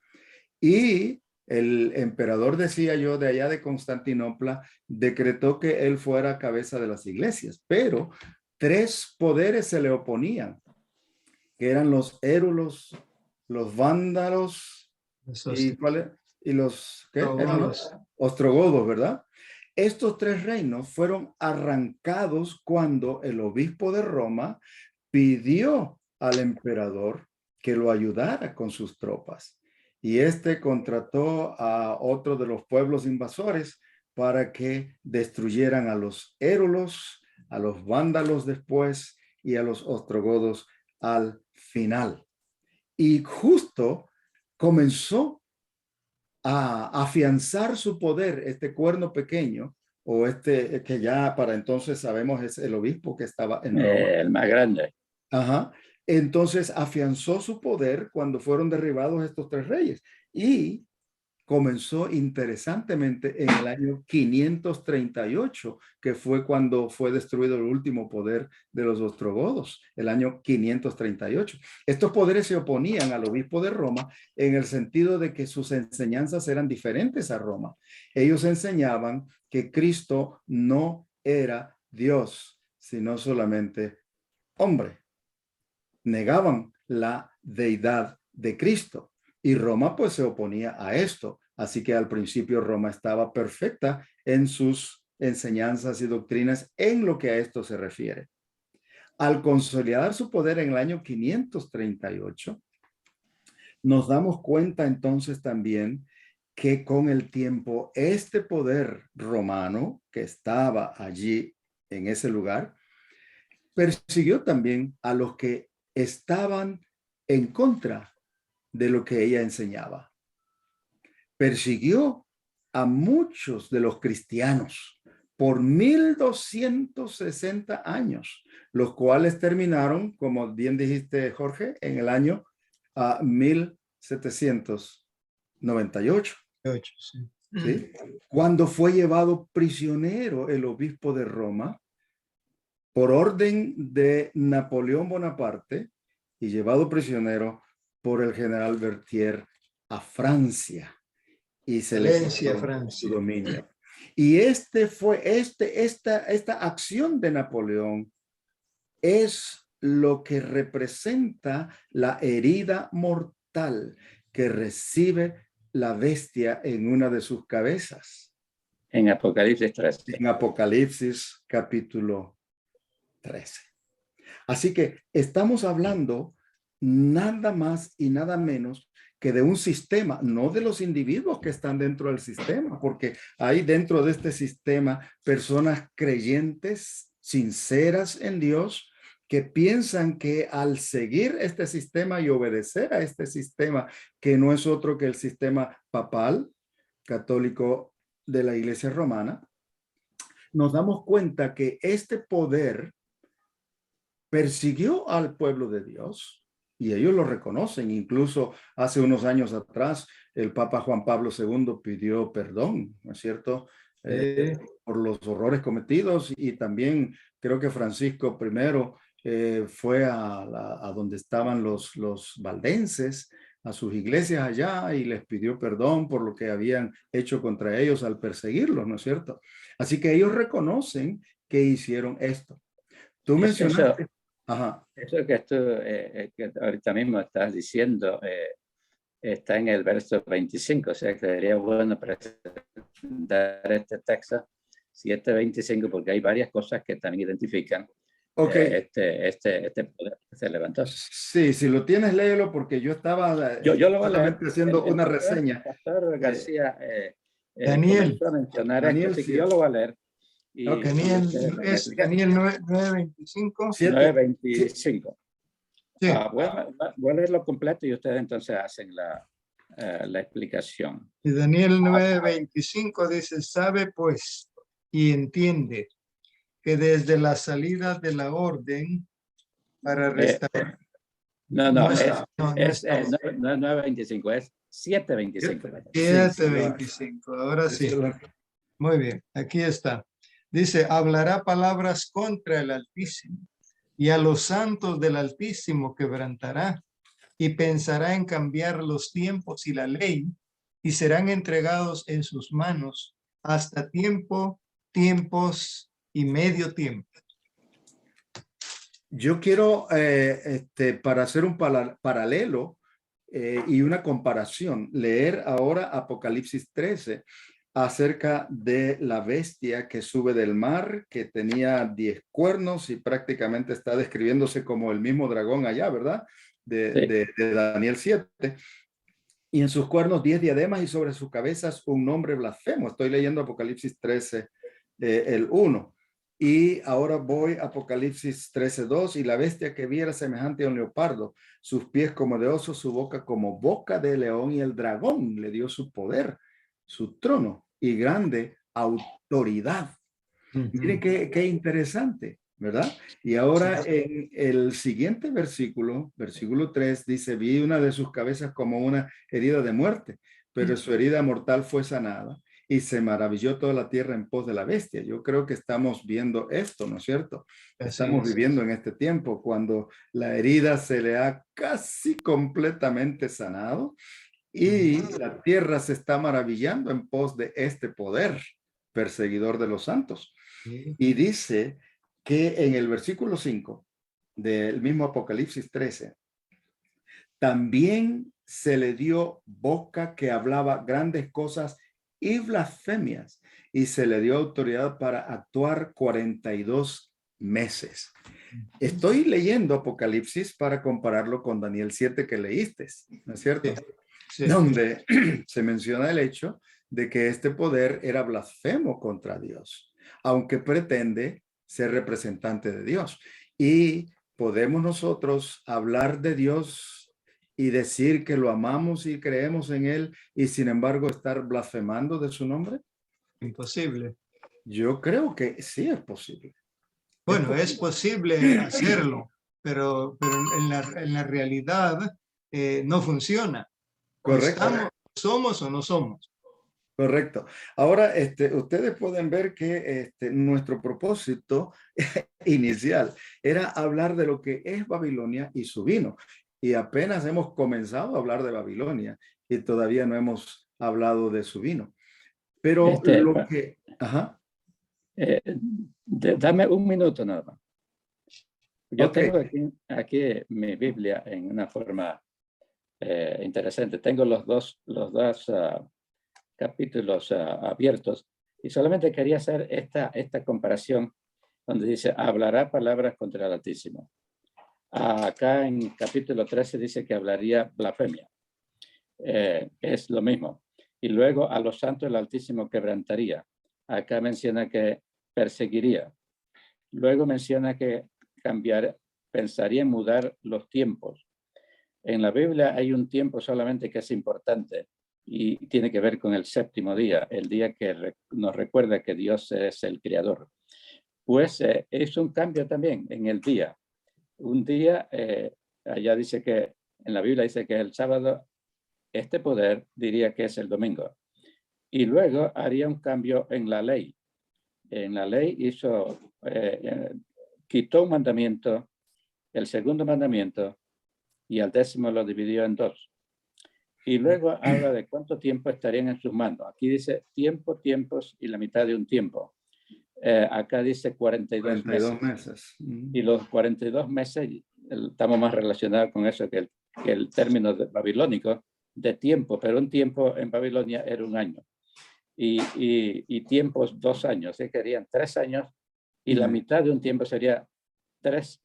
[SPEAKER 3] Y el emperador, decía yo, de allá de Constantinopla, decretó que él fuera cabeza de las iglesias, pero 3 poderes se le oponían, que eran los érulos, los vándalos y, y los ¿qué? Eran los ostrogodos, ¿verdad? Estos 3 reinos fueron arrancados cuando el obispo de Roma pidió al emperador que lo ayudara con sus tropas. Y este contrató a otro de los pueblos invasores para que destruyeran a los érulos, a los vándalos después y a los ostrogodos al final. Y justo comenzó a afianzar su poder este cuerno pequeño, o este que ya para entonces sabemos es el obispo que estaba en Roma.
[SPEAKER 5] El más grande.
[SPEAKER 3] Ajá. Entonces afianzó su poder cuando fueron derribados estos 3 reyes y comenzó interesantemente en el año 538, que fue cuando fue destruido el último poder de los ostrogodos, el año 538. Estos poderes se oponían al obispo de Roma en el sentido de que sus enseñanzas eran diferentes a Roma. Ellos enseñaban que Cristo no era Dios, sino solamente hombre. Negaban la deidad de Cristo. Y Roma pues se oponía a esto. Así que al principio Roma estaba perfecta en sus enseñanzas y doctrinas en lo que a esto se refiere. Al consolidar su poder en el año 538, nos damos cuenta entonces también que con el tiempo este poder romano que estaba allí en ese lugar, persiguió también a los que estaban en contra de lo que ella enseñaba. Persiguió a muchos de los cristianos por 1260 años, los cuales terminaron, como bien dijiste, Jorge, en el año 1798. ¿Sí? Cuando fue llevado prisionero el obispo de Roma por orden de Napoleón Bonaparte y llevado prisionero por el general Berthier a Francia y se le quitó su dominio. Y esta acción de Napoleón es lo que representa la herida mortal que recibe la bestia en una de sus cabezas.
[SPEAKER 5] En Apocalipsis 13.
[SPEAKER 3] En Apocalipsis capítulo 13. Así que estamos hablando nada más y nada menos que de un sistema, no de los individuos que están dentro del sistema, porque hay dentro de este sistema personas creyentes, sinceras en Dios, que piensan que al seguir este sistema y obedecer a este sistema, que no es otro que el sistema papal, católico de la Iglesia Romana, nos damos cuenta que este poder persiguió al pueblo de Dios y ellos lo reconocen. Incluso hace unos años atrás, el Papa Juan Pablo II pidió perdón, ¿no es cierto? Por los horrores cometidos, y también creo que Francisco I fue a donde estaban los valdenses, a sus iglesias allá, y les pidió perdón por lo que habían hecho contra ellos al perseguirlos, ¿no es cierto? Así que ellos reconocen que hicieron esto. Tú mencionaste...
[SPEAKER 5] Eso que tú que ahorita mismo estás diciendo está en el verso 25, o sea que sería bueno presentar este texto 7:25, porque hay varias cosas que también identifican este poder que se levantó.
[SPEAKER 3] Sí, si lo tienes, léelo, porque yo estaba
[SPEAKER 5] yo lo voy a leer,
[SPEAKER 3] haciendo una reseña.
[SPEAKER 5] Pastor García
[SPEAKER 4] Daniel,
[SPEAKER 5] comenzó a mencionar
[SPEAKER 3] Daniel,
[SPEAKER 5] esto, así que yo lo voy a leer.
[SPEAKER 4] Es Daniel 9:25.
[SPEAKER 5] 9:25.
[SPEAKER 4] Sí.
[SPEAKER 5] Voy a leerlo completo y ustedes entonces hacen la explicación.
[SPEAKER 4] Y Daniel 9:25 dice: sabe pues y entiende que desde la salida de la orden para restaurar.
[SPEAKER 5] No es 9:25, es 7:25.
[SPEAKER 4] 7:25, ahora sí. Muy bien, aquí está. Dice: hablará palabras contra el Altísimo, y a los santos del Altísimo quebrantará, y pensará en cambiar los tiempos y la ley, y serán entregados en sus manos hasta tiempo, tiempos y medio tiempo.
[SPEAKER 3] Yo quiero, para hacer un paralelo y una comparación, leer ahora Apocalipsis 13 acerca de la bestia que sube del mar, que tenía 10 cuernos y prácticamente está describiéndose como el mismo dragón allá, ¿verdad? De Daniel 7. Y en sus cuernos 10 diademas y sobre sus cabezas un nombre blasfemo. Estoy leyendo Apocalipsis 13, el 1. Y ahora voy a Apocalipsis 13:2, y la bestia que vi era semejante a un leopardo, sus pies como de oso, su boca como boca de león, y el dragón le dio su poder, su trono y grande autoridad. Miren qué interesante, ¿verdad? Y ahora en el siguiente versículo, versículo 3, dice, vi una de sus cabezas como una herida de muerte, pero su herida mortal fue sanada. Y se maravilló toda la tierra en pos de la bestia. Yo creo que estamos viendo esto, ¿no es cierto? Estamos viviendo en este tiempo cuando la herida se le ha casi completamente sanado y la tierra se está maravillando en pos de este poder perseguidor de los santos. Y dice que en el versículo 5 del mismo Apocalipsis 13, también se le dio boca que hablaba grandes cosas y blasfemias, y se le dio autoridad para actuar 42 meses. Estoy leyendo Apocalipsis para compararlo con Daniel 7 que leíste, ¿no es cierto? Sí. Donde se menciona el hecho de que este poder era blasfemo contra Dios, aunque pretende ser representante de Dios. Y podemos nosotros hablar de Dios y decir que lo amamos y creemos en él, y sin embargo estar blasfemando de su nombre.
[SPEAKER 4] Imposible.
[SPEAKER 3] Yo creo que sí es posible.
[SPEAKER 4] Bueno, es posible hacerlo, pero en la realidad no funciona.
[SPEAKER 3] Correcto.
[SPEAKER 4] ¿Somos o no somos?
[SPEAKER 3] Correcto. Ahora, ustedes pueden ver que nuestro propósito inicial era hablar de lo que es Babilonia y su vino. Y apenas hemos comenzado a hablar de Babilonia y todavía no hemos hablado de su vino. Pero lo que... Ajá.
[SPEAKER 5] Dame un minuto nada más. Yo
[SPEAKER 3] Okay.
[SPEAKER 5] tengo aquí mi Biblia en una forma interesante. Tengo los dos capítulos abiertos, y solamente quería hacer esta comparación donde dice, hablará palabras contra el Altísimo. Acá en capítulo 13 dice que hablaría blasfemia. Es lo mismo. Y luego a los santos el Altísimo quebrantaría. Acá menciona que perseguiría. Luego menciona que pensaría en mudar los tiempos. En la Biblia hay un tiempo solamente que es importante y tiene que ver con el séptimo día, el día que nos recuerda que Dios es el creador. Pues es un cambio también en el día. Un día, allá dice que, en la Biblia dice que el sábado, este poder diría que es el domingo. Y luego haría un cambio en la ley. En la ley quitó un mandamiento, el segundo mandamiento, y al 10º lo dividió en 2. Y luego habla de cuánto tiempo estarían en sus manos. Aquí dice tiempos y la mitad de un tiempo. Acá dice 42 meses. Y los 42 meses, estamos más relacionados con eso que el término babilónico de tiempo, pero un tiempo en Babilonia era un año. Y tiempos 2 años, que serían 3 años, y la mitad de un tiempo sería 3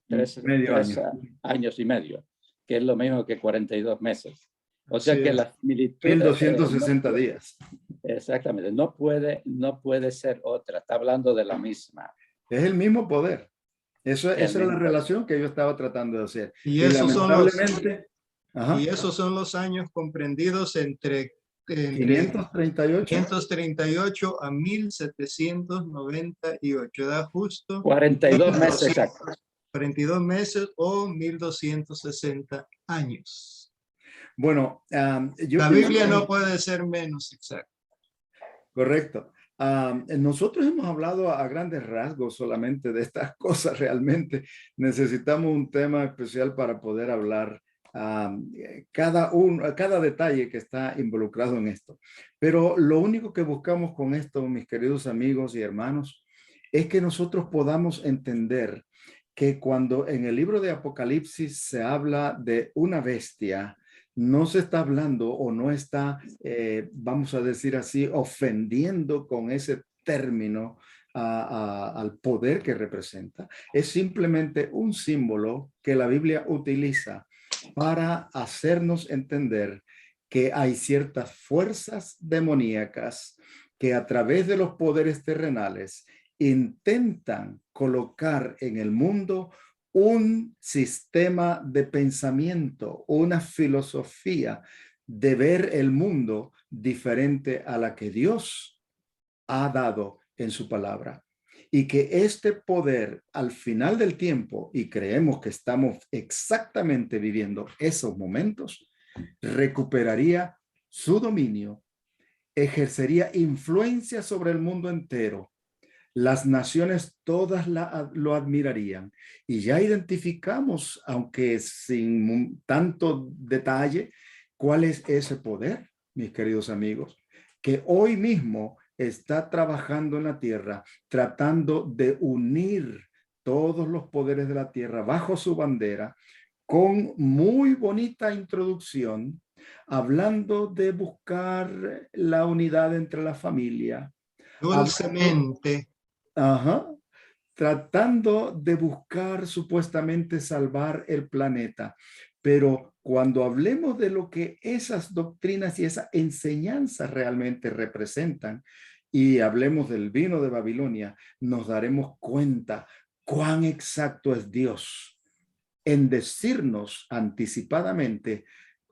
[SPEAKER 5] años y medio, que es lo mismo que 42 meses. O sea que la similitud...
[SPEAKER 3] 1260 días.
[SPEAKER 5] Exactamente, no puede ser otra, está hablando de la misma.
[SPEAKER 3] Es el mismo poder. Esa es la relación que yo estaba tratando de hacer.
[SPEAKER 4] Y esos son los años comprendidos entre 538 a 1798, da justo
[SPEAKER 5] 42 meses exactos.
[SPEAKER 4] 42 meses o 1260 años.
[SPEAKER 3] Bueno,
[SPEAKER 4] la Biblia no puede ser menos exacta.
[SPEAKER 3] Correcto. Nosotros hemos hablado a grandes rasgos solamente de estas cosas. Realmente necesitamos un tema especial para poder hablar cada detalle que está involucrado en esto. Pero lo único que buscamos con esto, mis queridos amigos y hermanos, es que nosotros podamos entender que cuando en el libro de Apocalipsis se habla de una bestia, no se está hablando o no está, vamos a decir así, ofendiendo con ese término al poder que representa. Es simplemente un símbolo que la Biblia utiliza para hacernos entender que hay ciertas fuerzas demoníacas que a través de los poderes terrenales intentan colocar en el mundo un sistema de pensamiento, una filosofía de ver el mundo diferente a la que Dios ha dado en su palabra. Y que este poder al final del tiempo, y creemos que estamos exactamente viviendo esos momentos, recuperaría su dominio, ejercería influencia sobre el mundo entero. Las naciones todas lo admirarían. Y ya identificamos, aunque sin tanto detalle, cuál es ese poder, mis queridos amigos, que hoy mismo está trabajando en la tierra, tratando de unir todos los poderes de la tierra bajo su bandera, con muy bonita introducción, hablando de buscar la unidad entre la familia.
[SPEAKER 4] Dulcemente.
[SPEAKER 3] Tratando de buscar supuestamente salvar el planeta. Pero cuando hablemos de lo que esas doctrinas y esa enseñanza realmente representan, y hablemos del vino de Babilonia, nos daremos cuenta cuán exacto es Dios en decirnos anticipadamente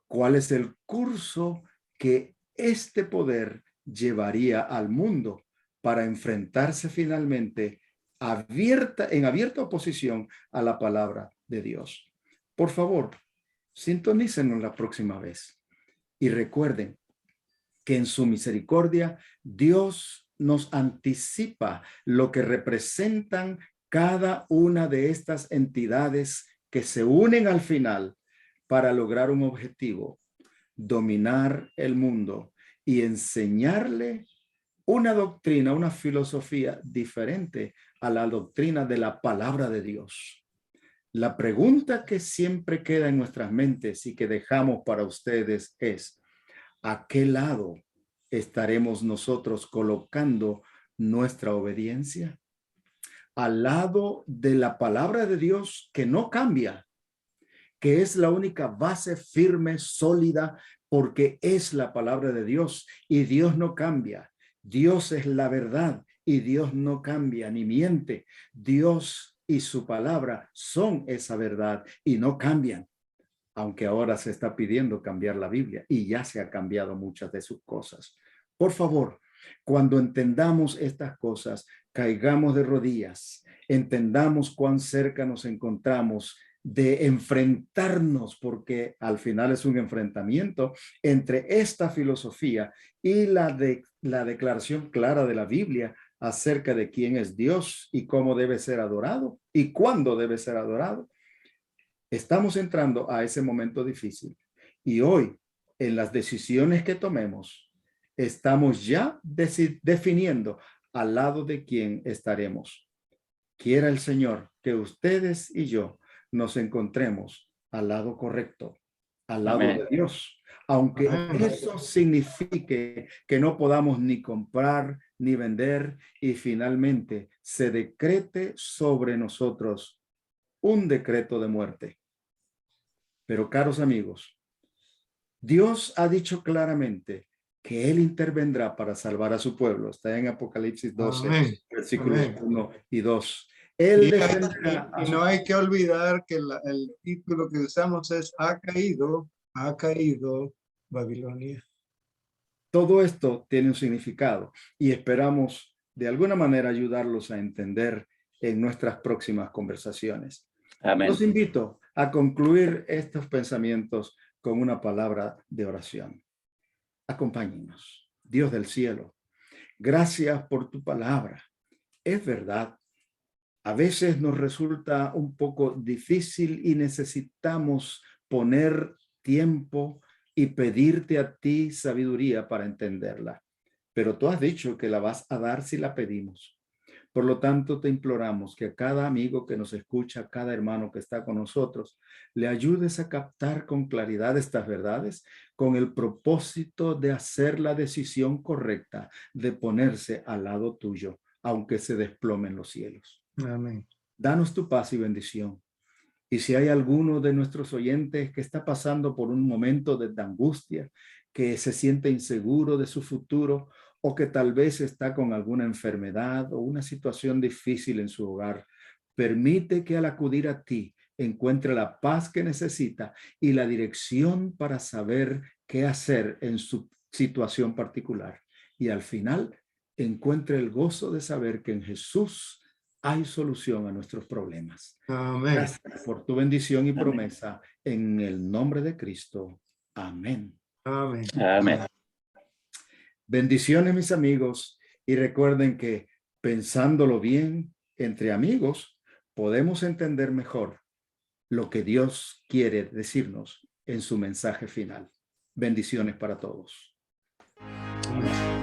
[SPEAKER 3] cuál es el curso que este poder llevaría al mundo para enfrentarse finalmente en abierta oposición a la palabra de Dios. Por favor, sintonícenos la próxima vez y recuerden que en su misericordia Dios nos anticipa lo que representan cada una de estas entidades que se unen al final para lograr un objetivo: dominar el mundo y enseñarle una doctrina, una filosofía diferente a la doctrina de la palabra de Dios. La pregunta que siempre queda en nuestras mentes y que dejamos para ustedes es: ¿a qué lado estaremos nosotros colocando nuestra obediencia? ¿Al lado de la palabra de Dios que no cambia, que es la única base firme, sólida, porque es la palabra de Dios y Dios no cambia? Dios es la verdad y Dios no cambia ni miente. Dios y su palabra son esa verdad y no cambian, aunque ahora se está pidiendo cambiar la Biblia y ya se ha cambiado muchas de sus cosas. Por favor, cuando entendamos estas cosas, caigamos de rodillas, entendamos cuán cerca nos encontramos de enfrentarnos, porque al final es un enfrentamiento entre esta filosofía y la declaración clara de la Biblia acerca de quién es Dios y cómo debe ser adorado y cuándo debe ser adorado. Estamos entrando a ese momento difícil y hoy, en las decisiones que tomemos, estamos ya definiendo al lado de quién estaremos. Quiera el Señor que ustedes y yo nos encontremos al lado correcto, al lado de Dios, aunque eso signifique que no podamos ni comprar ni vender y finalmente se decrete sobre nosotros un decreto de muerte. Pero, caros amigos, Dios ha dicho claramente que Él intervendrá para salvar a su pueblo. Está en Apocalipsis 12,
[SPEAKER 4] Amén.
[SPEAKER 3] versículos
[SPEAKER 4] Amén.
[SPEAKER 3] 1 y 2. Él defenderá
[SPEAKER 4] Y no hay que olvidar que el título que usamos es ha caído Babilonia.
[SPEAKER 3] Todo esto tiene un significado y esperamos de alguna manera ayudarlos a entender en nuestras próximas conversaciones.
[SPEAKER 5] Amén.
[SPEAKER 3] Los invito a concluir estos pensamientos con una palabra de oración. Acompáñenos. Dios del cielo, gracias por tu palabra. Es verdad, a veces nos resulta un poco difícil y necesitamos poner tiempo y pedirte a ti sabiduría para entenderla. Pero tú has dicho que la vas a dar si la pedimos. Por lo tanto, te imploramos que a cada amigo que nos escucha, a cada hermano que está con nosotros, le ayudes a captar con claridad estas verdades, con el propósito de hacer la decisión correcta, de ponerse al lado tuyo, aunque se desplomen los cielos.
[SPEAKER 4] Amén.
[SPEAKER 3] Danos tu paz y bendición. Y si hay alguno de nuestros oyentes que está pasando por un momento de angustia, que se siente inseguro de su futuro, o que tal vez está con alguna enfermedad o una situación difícil en su hogar, permite que al acudir a ti encuentre la paz que necesita y la dirección para saber qué hacer en su situación particular. Y al final encuentre el gozo de saber que en Jesús hay solución a nuestros problemas.
[SPEAKER 4] Amén.
[SPEAKER 3] Gracias por tu bendición y promesa en el nombre de Cristo. Amén.
[SPEAKER 4] Amén.
[SPEAKER 5] Amén.
[SPEAKER 3] Bendiciones, mis amigos, y recuerden que pensándolo bien entre amigos, podemos entender mejor lo que Dios quiere decirnos en su mensaje final. Bendiciones para todos.
[SPEAKER 4] Amén.